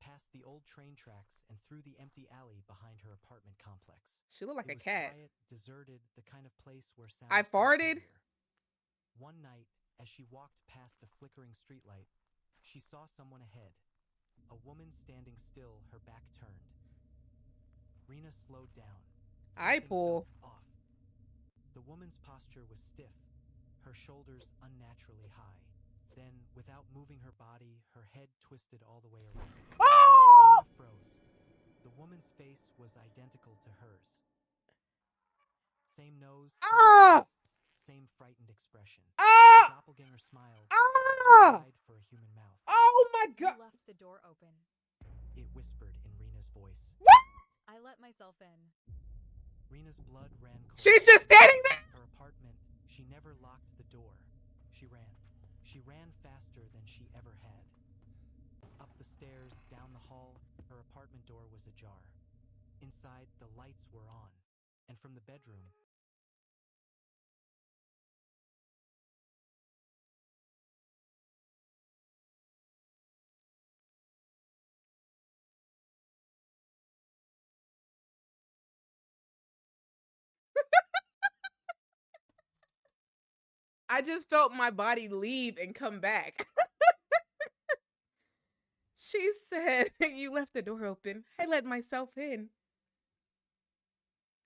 past the old train tracks and through the empty alley behind her apartment complex. She looked like It a was cat. Quiet, deserted, the kind of place where sounds I farted. One night, as she walked past a flickering streetlight, she saw someone ahead. A woman standing still, her back turned. Rena slowed down. I Something pull. felt off. The woman's posture was stiff, her shoulders unnaturally high. Then, without moving her body, her head twisted all the way around. Oh! Rena froze. The woman's face was identical to hers. Same nose, same eyes, same frightened expression. The doppelganger smiled, too wide for a human mouth. Oh my god! You left the door open. It whispered in Rena's voice. What? I let myself in. Rena's blood ran cold. She's just standing there! Her apartment, she never locked the door. She ran. She ran faster than she ever had. Up the stairs, down the hall, her apartment door was ajar. Inside, the lights were on. And from the bedroom, I just felt my body leave and come back. She said, you left the door open. I let myself in.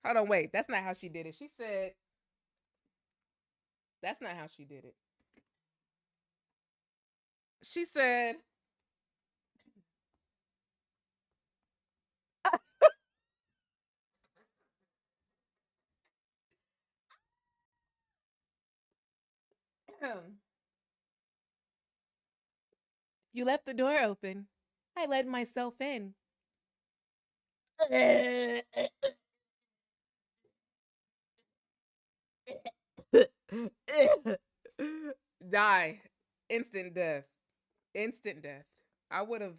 Hold on, wait. That's not how she did it. She said, that's not how she did it. She said, you left the door open. I let myself in. Die. Instant death. Instant death. I would have.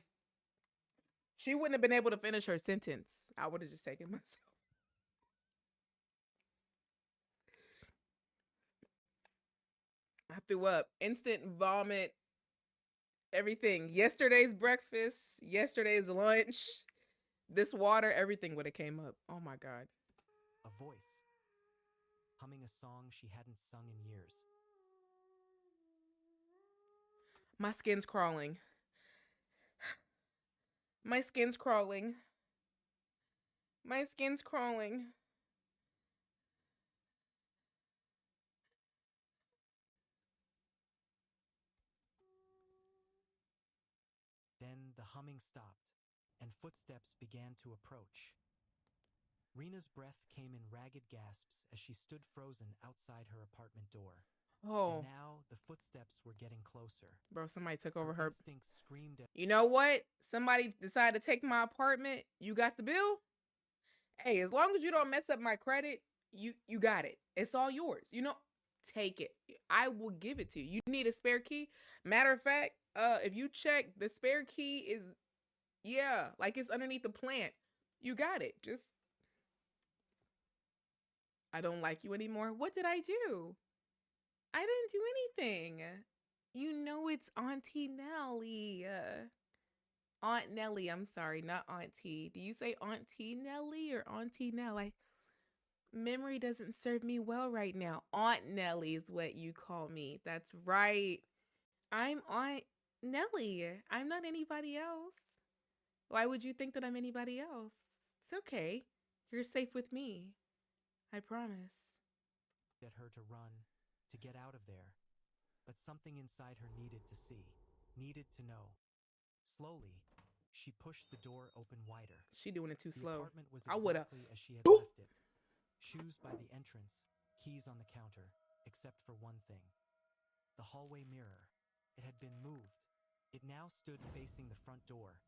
She wouldn't have been able to finish her sentence. I would have just taken myself. I threw up. Instant vomit. Everything. Yesterday's breakfast, yesterday's lunch, this water, everything would have came up. Oh my God. A voice, humming a song she hadn't sung in years. My skin's crawling. My skin's crawling. My skin's crawling. Then the humming stopped, and footsteps began to approach. Rena's breath came in ragged gasps as she stood frozen outside her apartment door. Oh. And now the footsteps were getting closer. Bro, somebody took over her. Instinct screamed at. You know what? Somebody decided to take my apartment. You got the bill? Hey, as long as you don't mess up my credit, you got it. It's all yours. You know, take it. I will give it to you. You need a spare key? Matter of fact, if you check, the spare key is, yeah, like it's underneath the plant. You got it. Just, I don't like you anymore. What did I do? I didn't do anything. You know it's Auntie Nelly. Aunt Nelly, I'm sorry, not Auntie. Do you say Auntie Nelly or Auntie Nelly? Memory doesn't serve me well right now. Aunt Nelly is what you call me. That's right. I'm Aunt Nelly. I'm not anybody else. Why would you think that I'm anybody else? It's okay. You're safe with me. I promise. At her to run, to get out of there. But something inside her needed to see, needed to know. Slowly, she pushed the door open wider. She doing it too The slow. apartment was I woulda. exactly as she had left it. Shoes by the entrance, keys on the counter, except for one thing. The hallway mirror. It had been moved. It now stood facing the front door,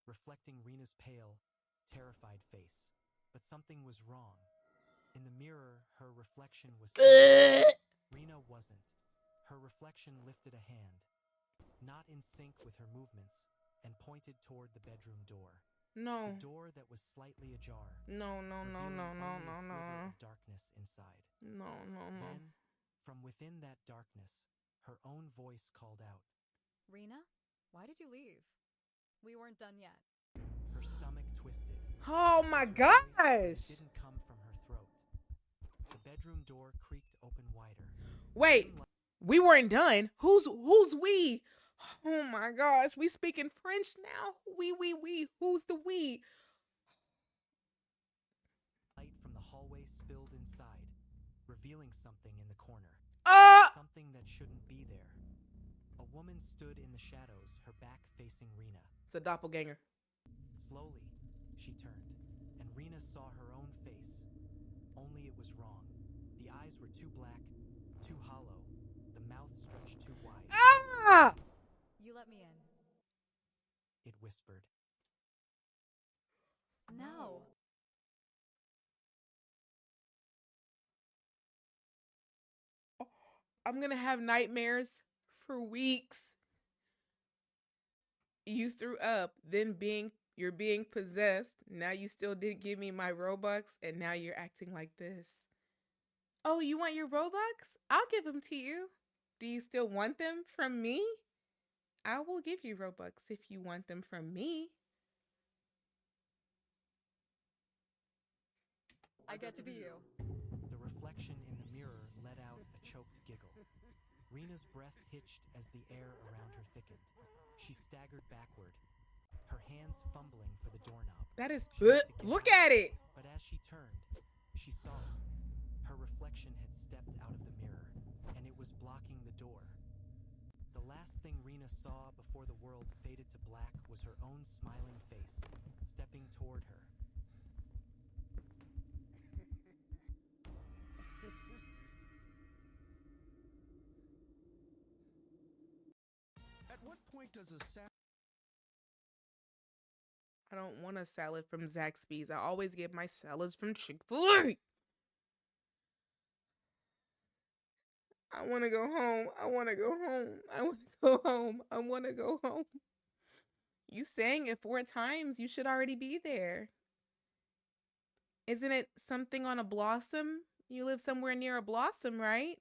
reflecting Rena's pale, terrified face. But something was wrong. In the mirror, her reflection was Rena wasn't. Her reflection lifted a hand, not in sync with her movements, and pointed toward the bedroom door. No. The door that was slightly ajar. No. Revealing only a sliver of darkness inside. No. Then, from within that darkness, her own voice called out. Rena, why did you leave? We weren't done yet. Her stomach twisted. Oh my Her gosh! voice didn't come from her throat. The bedroom door creaked open wider. Wait, we weren't done. Who's we? Oh my gosh, we speaking French now. We. Who's the we? Light from the hallway spilled inside, revealing something in the corner. Something that shouldn't be there. A woman stood in the shadows, her back facing Rena. It's a doppelganger. Slowly, she turned, and Rena saw her own face. Only it was wrong. The eyes were too black, too hollow, the mouth stretched too wide. Ah! You let me in. It whispered. No. I'm gonna have nightmares for weeks. You threw up, then you're being possessed. Now you still didn't give me my Robux, and now you're acting like this. Oh, you want your Robux? I'll give them to you. Do you still want them from me? I will give you Robux if you want them from me. I get to be you. The reflection in the mirror let out a choked giggle. Rena's breath hitched as the air around her thickened. She staggered backward, her hands fumbling for the doorknob. That is, look at it. But as she turned, she saw her reflection had stepped out of the mirror, and it was blocking the door. The last thing Rena saw before the world faded to black was her own smiling face, stepping toward her. At what point does a salad... I don't want a salad from Zaxby's. I always get my salads from Chick-fil-A. I want to go home. I want to go home. I want to go home. I want to go home. You sang it 4 times. You should already be there. Isn't it something on a blossom? You live somewhere near a blossom, right?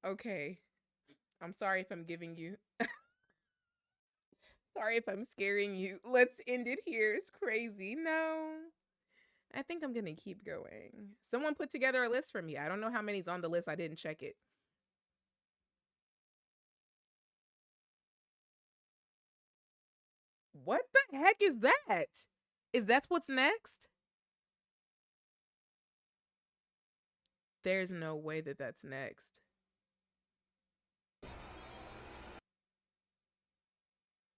Okay. I'm sorry if I'm giving you. Sorry if I'm scaring you. Let's end it here. It's crazy. No. I think I'm going to keep going. Someone put together a list for me. I don't know how many's on the list. I didn't check it. What the heck is that? Is that what's next? There's no way that that's next.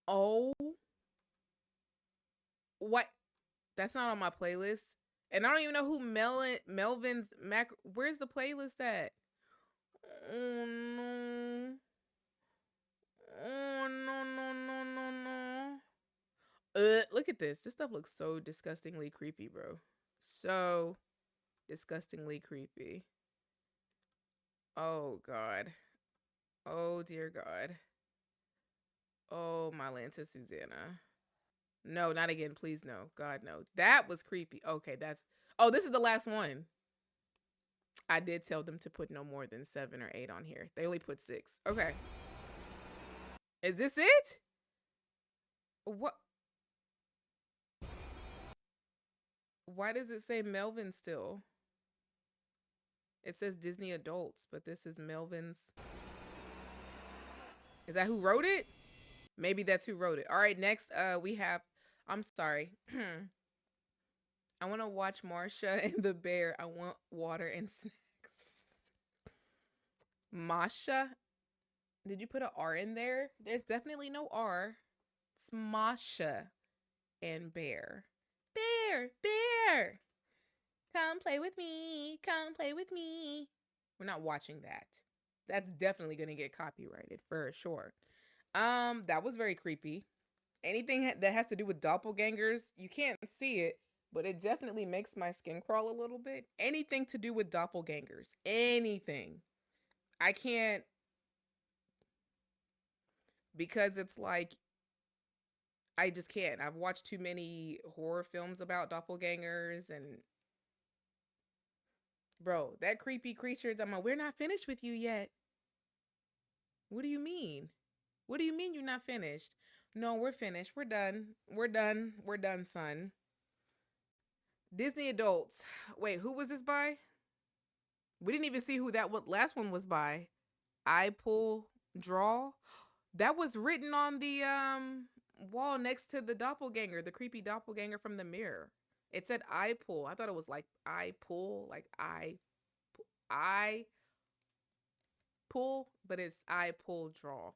Oh. What? That's not on my playlist. And I don't even know who Melvin's Mac. Where's the playlist at? Oh no. Oh no no no no no. Look at this. This stuff looks so disgustingly creepy, bro. So disgustingly creepy. Oh god. Oh dear god. Oh my Lanta Susanna. No, not again, please no. God no. That was creepy. Okay, that's oh, this is the last one. I did tell them to put no more than 7 or 8 on here. They only put 6. Okay. Is this it? What? Why does it say Melvin still? It says Disney Adults, but this is Melvin's. Is that who wrote it? Maybe that's who wrote it. All right, next we have, I'm sorry. I want to watch Marsha and the Bear. I want water and snacks. Masha? Did you put an R in there? There's definitely no R. It's Masha and Bear. Bear, Bear. Come play with me. Come play with me. We're not watching that. That's definitely going to get copyrighted for sure. That was very creepy. Anything that has to do with doppelgangers, you can't see it, but it definitely makes my skin crawl a little bit. Anything to do with doppelgangers. Anything. I can't, because it's like, I just can't. I've watched too many horror films about doppelgangers and bro, that creepy creature, we're not finished with you yet. What do you mean? What do you mean you're not finished? No, we're finished. We're done. We're done. We're done, son. Disney Adults. Wait, who was this by? We didn't even see who that last one was by. I pull draw. That was written on the wall next to the doppelganger, the creepy doppelganger from the mirror. It said I pull. I thought it was like I pull, like I pull, but it's I pull draw.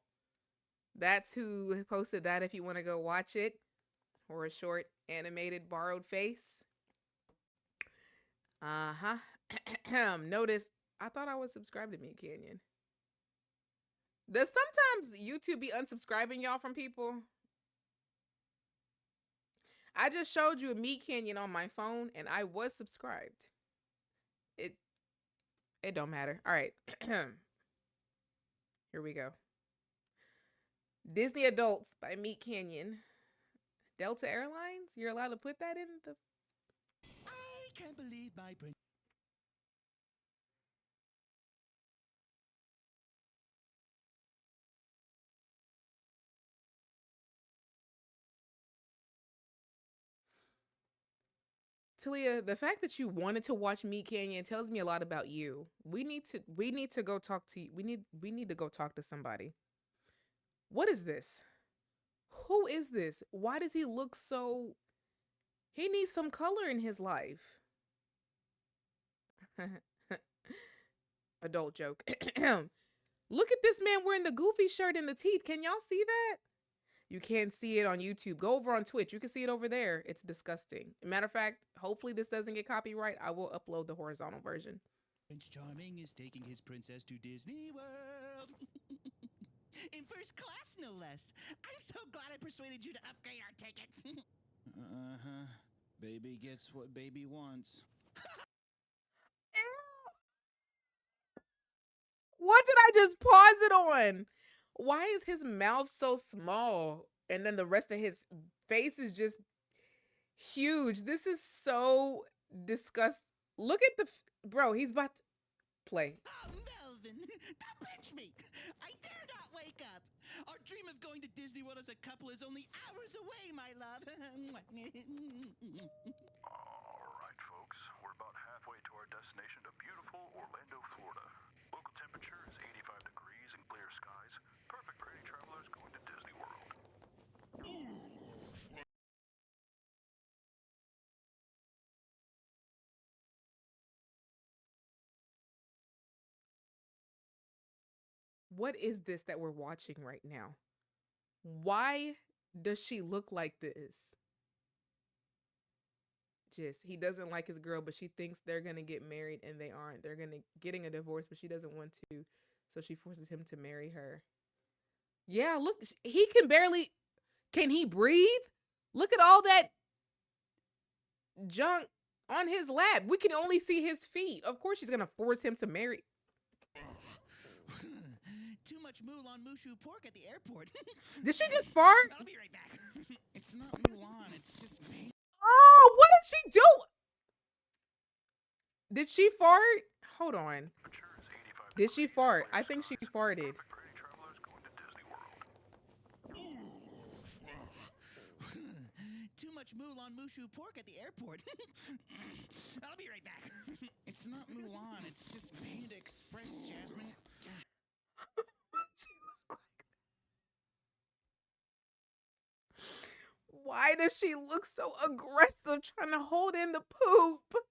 That's who posted that if you want to go watch it. Or a short animated borrowed face. Uh-huh. Notice, I thought I was subscribed to Meat Canyon. Does sometimes YouTube be unsubscribing y'all from people? I just showed you a Meat Canyon on my phone and I was subscribed. It don't matter. All right. Here we go. Disney Adults by Meat Canyon. Delta Airlines? You're allowed to put that in the... I can't believe my brain. Talia, the fact that you wanted to watch Meat Canyon tells me a lot about you. We need to go talk to you. We need to go talk to somebody. What is this? Who is this? Why does he look so... He needs some color in his life. Adult joke. Look at this man wearing the Goofy shirt and the teeth. Can y'all see that? You can't see it on YouTube. Go over on Twitch. You can see it over there. It's disgusting. Matter of fact, hopefully this doesn't get copyright. I will upload the horizontal version. Prince Charming is taking his princess to Disney World. In first class, no less. I'm so glad I persuaded you to upgrade our tickets. Uh-huh. Baby gets what baby wants. What did I just pause it on? Why is his mouth so small? And then the rest of his face is just huge. This is so disgusting. Look at Bro, he's about to play. Oh, Melvin, don't pinch me. I dare not wake up. Our dream of going to Disney World as a couple is only hours away, my love. All right, folks. We're about halfway to our destination to beautiful Orlando, Florida. Local temperature is 85 degrees and clear skies. Perfect for any travelers going to Disney World. What is this that we're watching right now? Why does she look like this? Just, he doesn't like his girl, but she thinks they're gonna get married and they aren't. They're getting a divorce, but she doesn't want to, so she forces him to marry her. Yeah, look, he can barely. Can he breathe? Look at all that junk on his lap. We can only see his feet. Of course, she's gonna force him to marry. Too much Moulin Mushu pork at the airport. Did she just fart? I'll be right back. It's not Mulan, it's just me. Oh, what did she do? Did she fart? Hold on. Did she fart? I think she farted. Too much Moulin Mushu pork at the airport. I'll be right back. It's not Mulan, it's just Panda Express, Jasmine. Why does she look so aggressive trying to hold in the poop?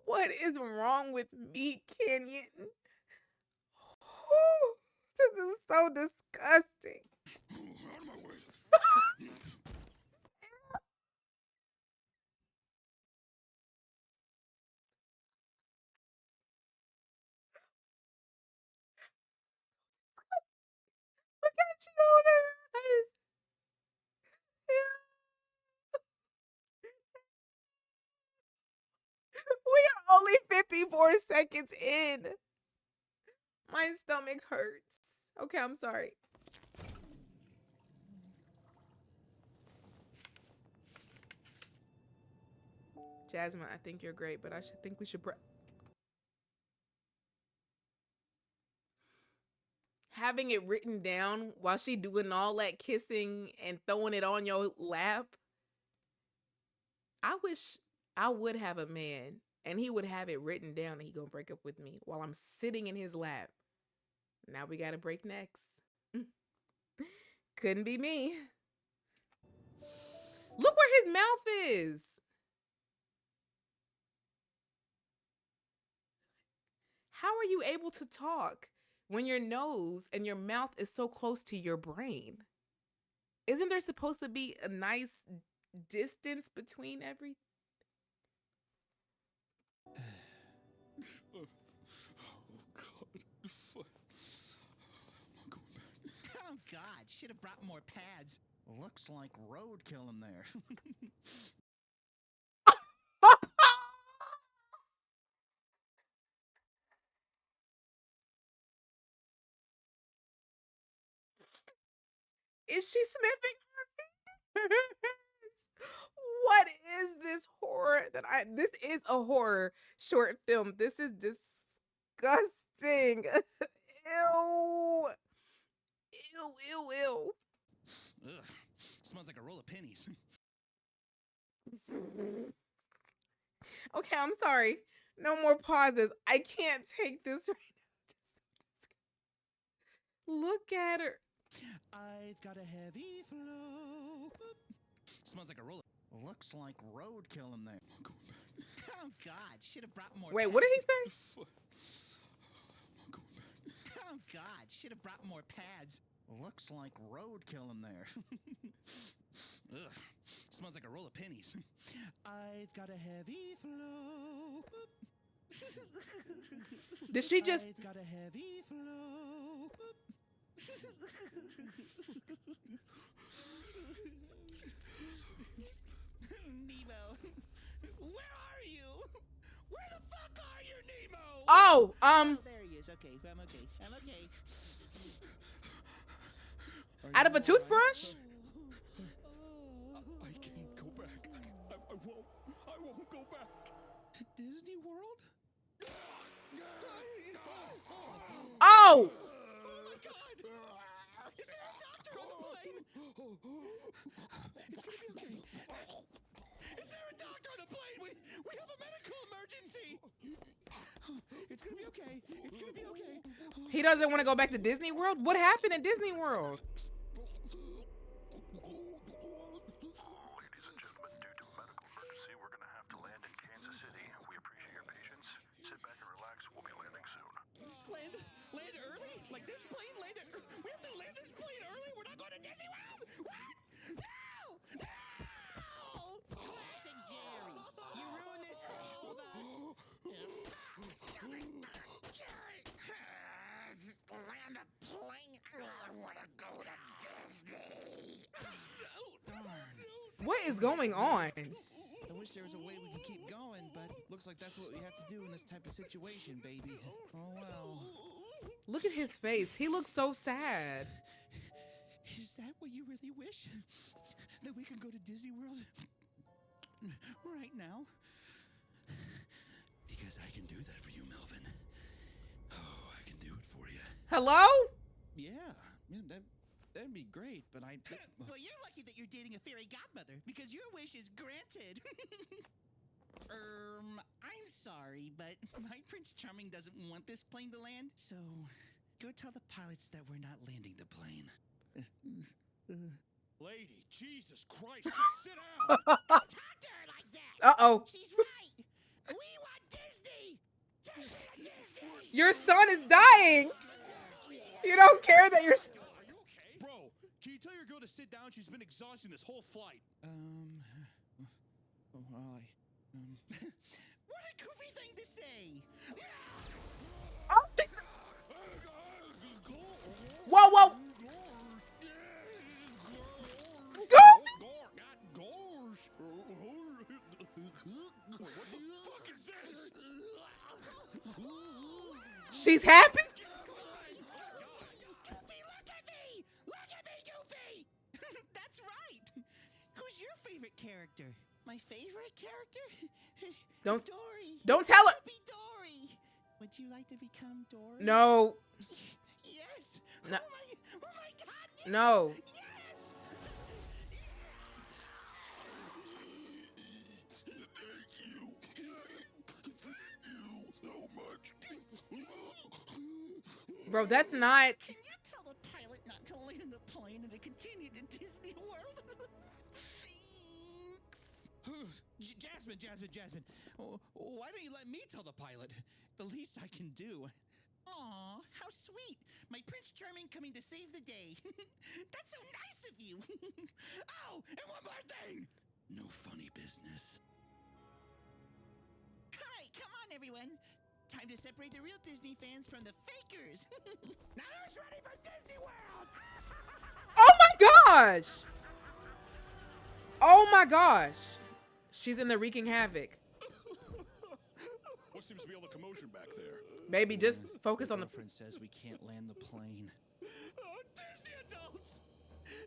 What is wrong with me, Kenyon? This is so disgusting. Look at you on her. We are only 54 seconds in. My stomach hurts. Okay, I'm sorry. Jasmine, I think you're great, but I think we should having it written down while she doing all that kissing and throwing it on your lap. I wish I would have a man and he would have it written down that he gonna break up with me while I'm sitting in his lap. Now we gotta break necks. Couldn't be me. Look where his mouth is. How are you able to talk when your nose and your mouth is so close to your brain? Isn't there supposed to be a nice distance between everything? Oh, God. I'm not going back. Oh, God. Should have brought more pads. Looks like roadkill in there. Is she sniffing her fingers? What is this horror that this is a horror short film. This is disgusting. Ew. Ew. Ugh. Smells like a roll of pennies. Okay, I'm sorry. No more pauses. I can't take this right now. Look at her. I've got a heavy flow. Smells like a roll. Looks like roadkill in there. I'm not going back. Oh, God. Should have brought more Wait, pads. what did he say? I'm not going back. Oh, God. Should have brought more pads. Looks like roadkill in there. Ugh. Smells like a roll of pennies. I've got a heavy flow. Did she just... I've got a heavy flow. Nemo, where are you? Where the fuck are you, Nemo? Oh, there he is. Okay, I'm okay. Out of a toothbrush? I can't go back. I won't go back. Disney World? Oh! Oh my God! Is there a doctor on the plane? It's gonna be okay. Is there a doctor on the plane? We have a medical emergency. It's gonna be okay. It's gonna be okay. He doesn't want to go back to Disney World? What happened at Disney World? Ladies and gentlemen, due to medical emergency, we're going to have to land in Kansas City. We appreciate your patience. Sit back and relax. We'll be landing soon. Land early? Like this plane landed? We have to land this plane early? We're not going to Disney World? What? No! No! Classic Jerry. You ruined this for all of us. Land a plane. I want to go to Disney. What is going on? I wish there was a way we could keep going, but looks like that's what we have to do in this type of situation, baby. Oh well. Look at his face. He looks so sad. Is that what you really wish? That we can go to Disney World right now? Because I can do that for you, Melvin. Oh, I can do it for you. Hello? Yeah, that'd be great, but I... Well, you're lucky that you're dating a fairy godmother, because your wish is granted. I'm sorry, but my Prince Charming doesn't want this plane to land, so go tell the pilots that we're not landing the plane. Lady, Jesus Christ, just sit down! Don't talk to her like that! Uh-oh. She's right! We want Disney! Take me to Disney! Your son is dying! You don't care that your... Bro, can you tell your girl to sit down? She's been exhausting this whole flight. What a goofy thing to say! Whoa, whoa! Go! What the fuck is this? She's happy? Goofy, look at me! Look at me, Goofy! That's right! Who's your favorite character? My favorite character? Don't- Dory. don't tell her- Be Dory. Would you like to become Dory? No. Yes. No. Oh my God! Yes. No. Yes. Bro, that's not... Can you tell the pilot not to land the plane and to continue to Disney World? Thanks. Jasmine. Oh, why don't you let me tell the pilot? The least I can do. Aw, how sweet. My Prince Charming coming to save the day. That's so nice of you. Oh, and one more thing. No funny business. All right, come on, everyone. Time to separate the real Disney fans from the fakers. Now who's ready for Disney World? Oh my gosh! Oh my gosh. She's in the wreaking havoc. What seems to be all the commotion back there? Baby, just focus on the... girlfriend says we can't land the plane. Oh, Disney adults!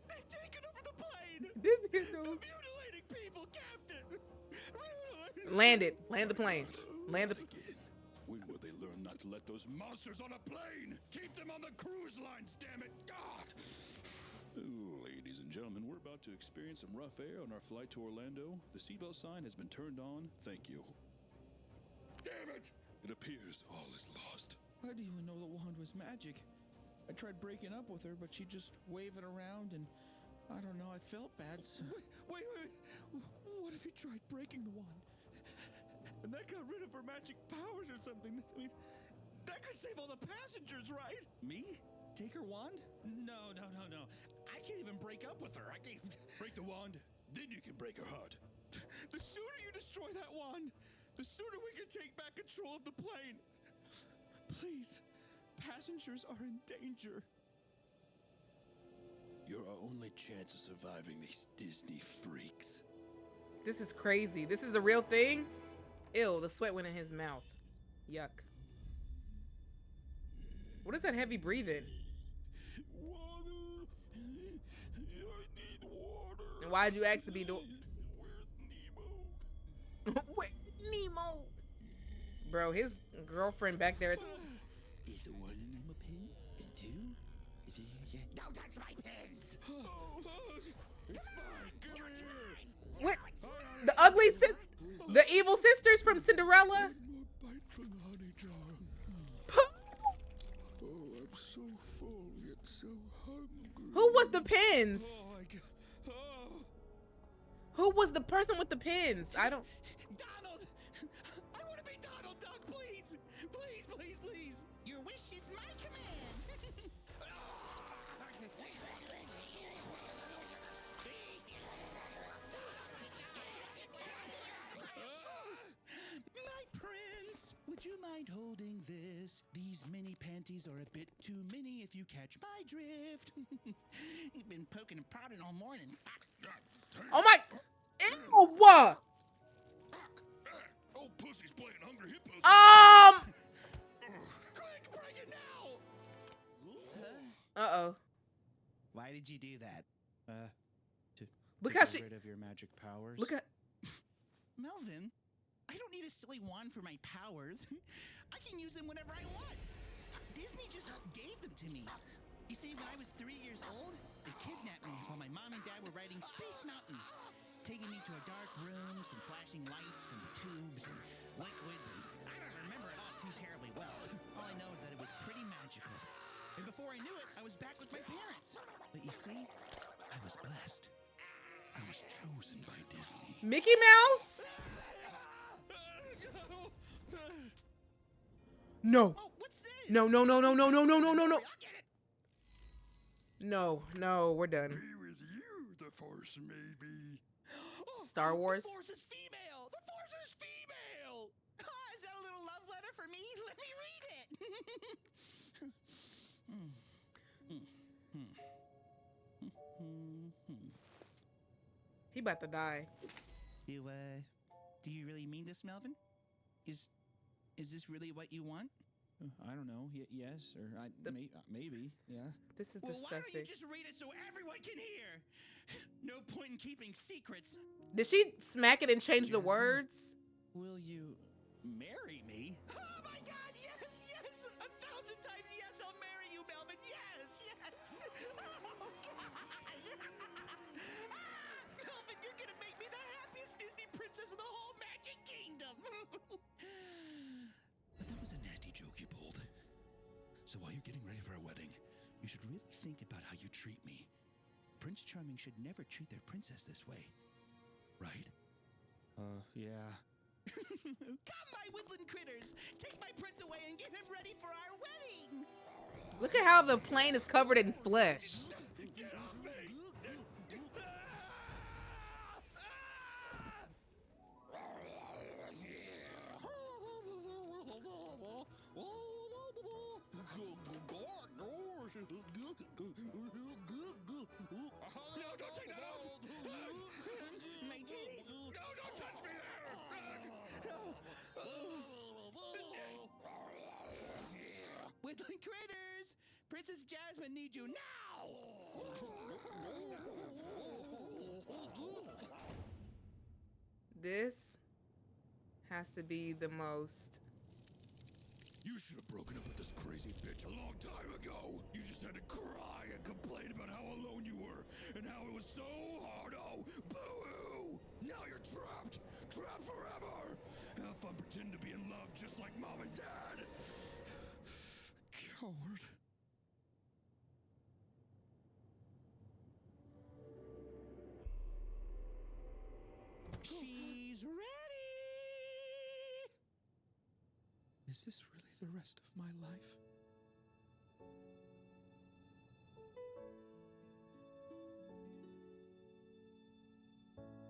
They've taken over the plane! Disney adults. Mutilating people, Captain! Land it. Land the plane. Land the... When will they learn not to let those monsters on a plane? Keep them on the cruise lines, damn it! God! Ladies and gentlemen, we're about to experience some rough air on our flight to Orlando. The seatbelt sign has been turned on. Thank you. Damn it! It appears all is lost. I didn't even know the wand was magic. I tried breaking up with her, but she'd just wave it around, and I don't know, I felt bad. So... Wait. What if you tried breaking the wand? And that got rid of her magic powers or something? I mean, that could save all the passengers, right? Me? Take her wand? No. I can't even break up with her. I can't... Break the wand, then you can break her heart. The sooner you destroy that wand, the sooner we can take back control of the plane. Please, passengers are in danger. You're our only chance of surviving these Disney freaks. This is crazy. This is the real thing? Ew, the sweat went in his mouth. Yuck. What is that heavy breathing? Water! I need water! And why'd you ask to be Where's Nemo? Wait, Nemo. Bro, his girlfriend back there. Is the one of them a pin? And two? Is it? Don't touch my pins! It's mine! Give it here! What? The ugly the evil sisters from Cinderella? Bite from the honey jar. Oh, I'm so full yet so hungry. Who was the pins? Oh my God. Oh. Who was the person with the pins? I don't. Donald! I want to be Donald Duck, please! Please, please, please! Your wish is my command! My prince! Would you mind holding this? These mini panties are a bit too mini if you catch my drift. You've been poking and prodding all morning. Oh my. Ew! What? Oh, pussy's playing Hungry Hippos. Quick, bring it now! Uh-oh. Why did you do that? Look to how get she. rid of your magic powers. Look at. Melvin, I don't need a silly wand for my powers. I can use them whenever I want. Disney just gave them to me. You see, when I was 3 years old, they kidnapped me while my mom and dad were riding Space Mountain, taking me to a dark room, some flashing lights and tubes and liquids, and I don't remember it all too terribly well. All I know is that it was pretty magical. And before I knew it, I was back with my parents. But you see, I was blessed. I was chosen by Disney. Mickey Mouse? No. Oh, what's this? No, no, no, no, no, no, no, no, no, no. No, no, we're done. Be with you, the Force may be. Star Wars. The Force is female! The Force is female! Is that a little love letter for me? Let me read it! He about to die. Do you really mean this, Melvin? Is this really what you want? I don't know. Yes, or maybe. Yeah. This is Well, disgusting. why don't you just read it so everyone can hear? No point in keeping secrets. Did she smack it and change the words? Will you marry me? Oh my God! Yes, yes! 1,000 times yes! I'll marry you, Melvin. Yes, yes! Oh God! Melvin, you're gonna make me the happiest Disney princess in the whole Magic Kingdom. But that was a nasty joke you pulled. So while you're getting ready for our wedding, you should really think about how you treat me. Prince Charming should never treat their princess this way. Right? Yeah. Come, my woodland critters! Take my prince away and get him ready for our wedding! Look at how the plane is covered in flesh. Get off me! No, don't take that off! My titties! No, don't touch me there! Woodland critters! Princess Jasmine needs you now! This has to be the most. You should have broken up with this crazy bitch a long time ago. You just had to cry and complain about how alone you were and how it was so hard. Oh, boo-hoo! Now you're trapped. Trapped forever. Have fun pretending to be in love just like mom and dad. Coward. She's ready! Is this really the rest of my life?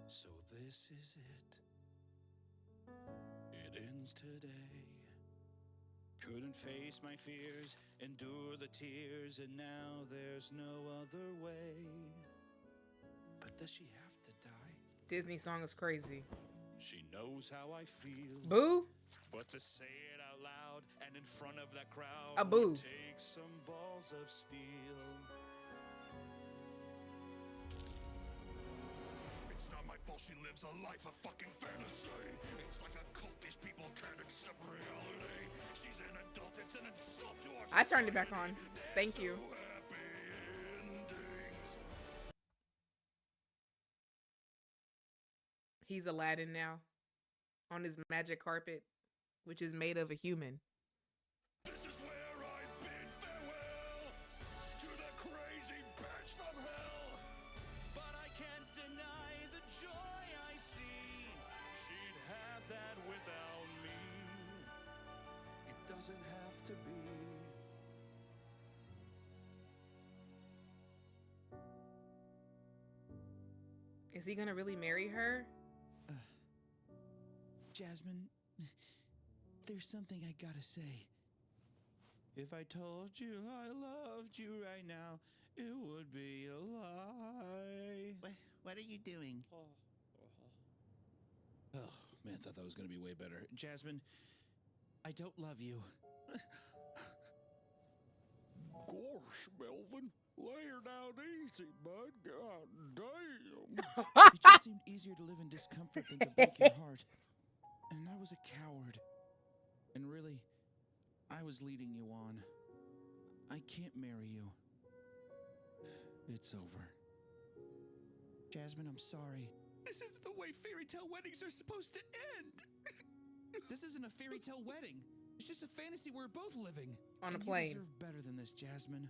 So this is it. It ends today. Couldn't face my fears, endure the tears, and now there's no other way. But does she have to die? Disney song is crazy. She knows how I feel. Boo. But to say it out loud and in front of that crowd A boo. would take some balls of steel. It's It's not my fault she lives a life of fucking fantasy. It's like a cult. These people can't accept reality. She's an adult. It's an insult to our I turned it back on. Thank you. He's Aladdin now on his magic carpet, which is made of a human. This is where I bid farewell to the crazy bitch from hell. But I can't deny the joy I see. She'd have that without me. It doesn't have to be. Is he gonna really marry her? Jasmine, there's something I gotta say. If I told you I loved you right now, it would be a lie. What are you doing? Oh, man, thought that was gonna be way better. Jasmine, I don't love you. Gosh, Melvin, lay her down easy, bud. God damn. It just seemed easier to live in discomfort than to break your heart. And I was a coward. And really, I was leading you on. I can't marry you. It's over. Jasmine, I'm sorry. This isn't the way fairy tale weddings are supposed to end. This isn't a fairy tale wedding. It's just a fantasy we're both living. On a And plane. You deserve better than this, Jasmine.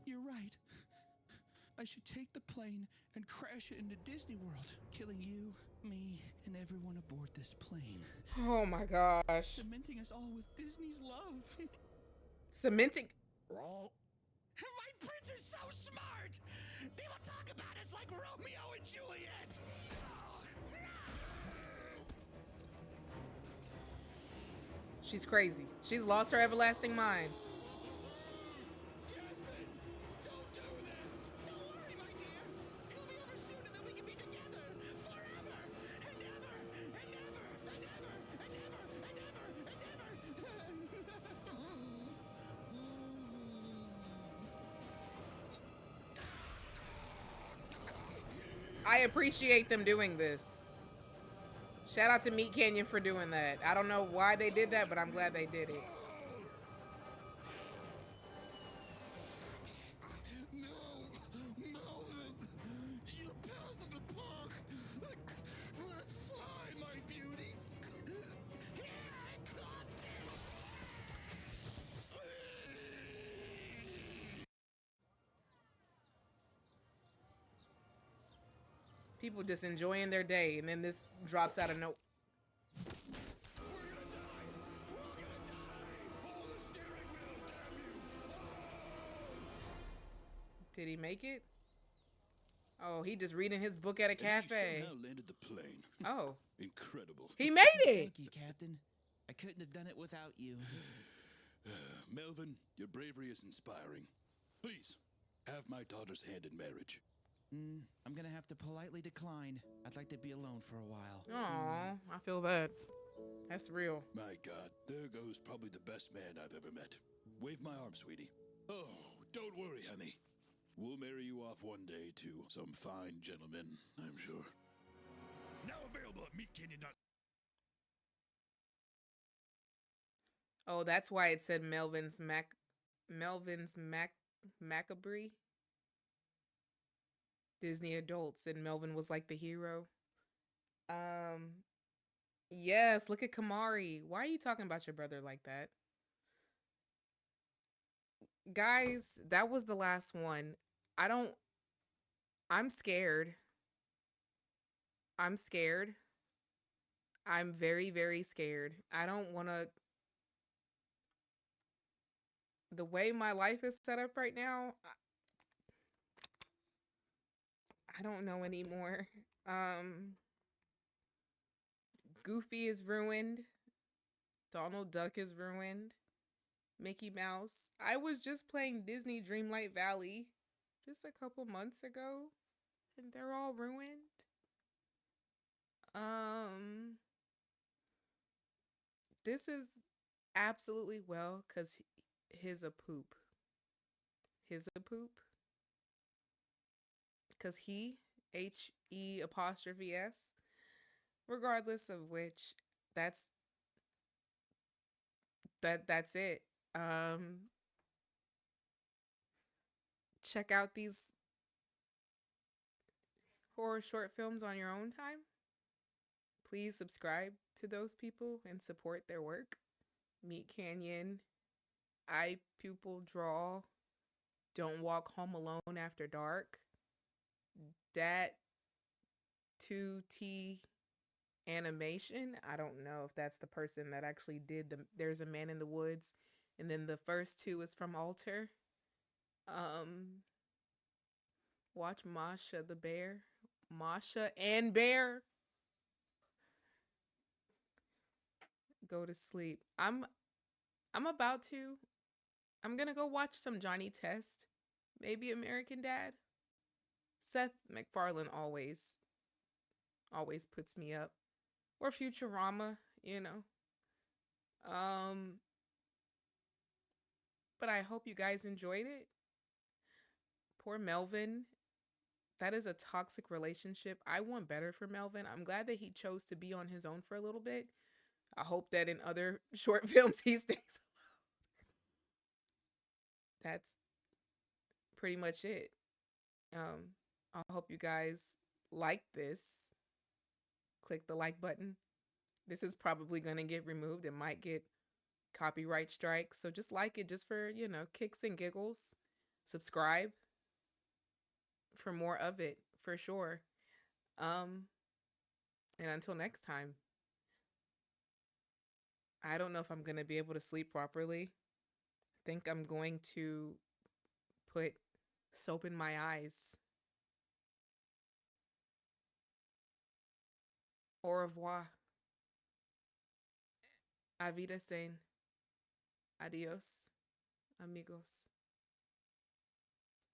You're right. I should take the plane and crash it into Disney World, killing you, me, and everyone aboard this plane. Oh my gosh. Cementing us all with Disney's love. Cementing. My prince is so smart. They will talk about us like Romeo and Juliet. She's crazy. She's lost her everlasting mind. I appreciate them doing this. Shout out to Meat Canyon for doing that. I don't know why they did that, but I'm glad they did it. No, Melvin, you're past the park. Let's fly, my beauties. People just enjoying their day, and then this drops out of no. Did he make it? Oh, he just reading his book at a cafe. He somehow landed the plane. Oh. Incredible. He made it! Thank you, Captain. I couldn't have done it without you. Melvin, your bravery is inspiring. Please, have my daughter's hand in marriage. I'm gonna have to politely decline. I'd like to be alone for a while. Aw, I feel that. That's real. My God, there goes probably the best man I've ever met. Wave my arm, sweetie. Oh, don't worry, honey. We'll marry you off one day to some fine gentleman, I'm sure. Now available at meatcanyon.com. Oh, that's why it said Melvin's Macabre. Disney adults, and Melvin was like the hero. Yes, look at Kamari. Why are you talking about your brother like that? Guys, that was the last one. I'm scared. I'm scared. I'm very, very scared. I don't want to. The way my life is set up right now, I don't know anymore. Goofy is ruined. Donald Duck is ruined. Mickey Mouse. I was just playing Disney Dreamlight Valley just a couple months ago, and they're all ruined. This is absolutely well, because his a poop. His a poop. because he, HE''S. Regardless of which, that's that's it. Check out these horror short films on your own time. Please subscribe to those people and support their work. Meat Canyon, Eye Pupil Draw, Don't Walk Home Alone After Dark, Dat 2T Animation. I don't know if that's the person that actually did the There's a Man in the Woods. And then the first two is from Alter. Watch Masha the Bear. Masha and Bear. Go to sleep. I'm about to. I'm gonna go watch some Johnny Test. Maybe American Dad. Seth MacFarlane always puts me up. Or Futurama, you know. But I hope you guys enjoyed it. Poor Melvin. That is a toxic relationship. I want better for Melvin. I'm glad that he chose to be on his own for a little bit. I hope that in other short films he stays alone. That's pretty much it. I hope you guys like this. Click the like button. This is probably going to get removed. It might get copyright strikes. So just like it just for, kicks and giggles. Subscribe for more of it, for sure. And until next time. I don't know if I'm going to be able to sleep properly. I think I'm going to put soap in my eyes. Au revoir. Auf Wiedersehen. Adios, amigos.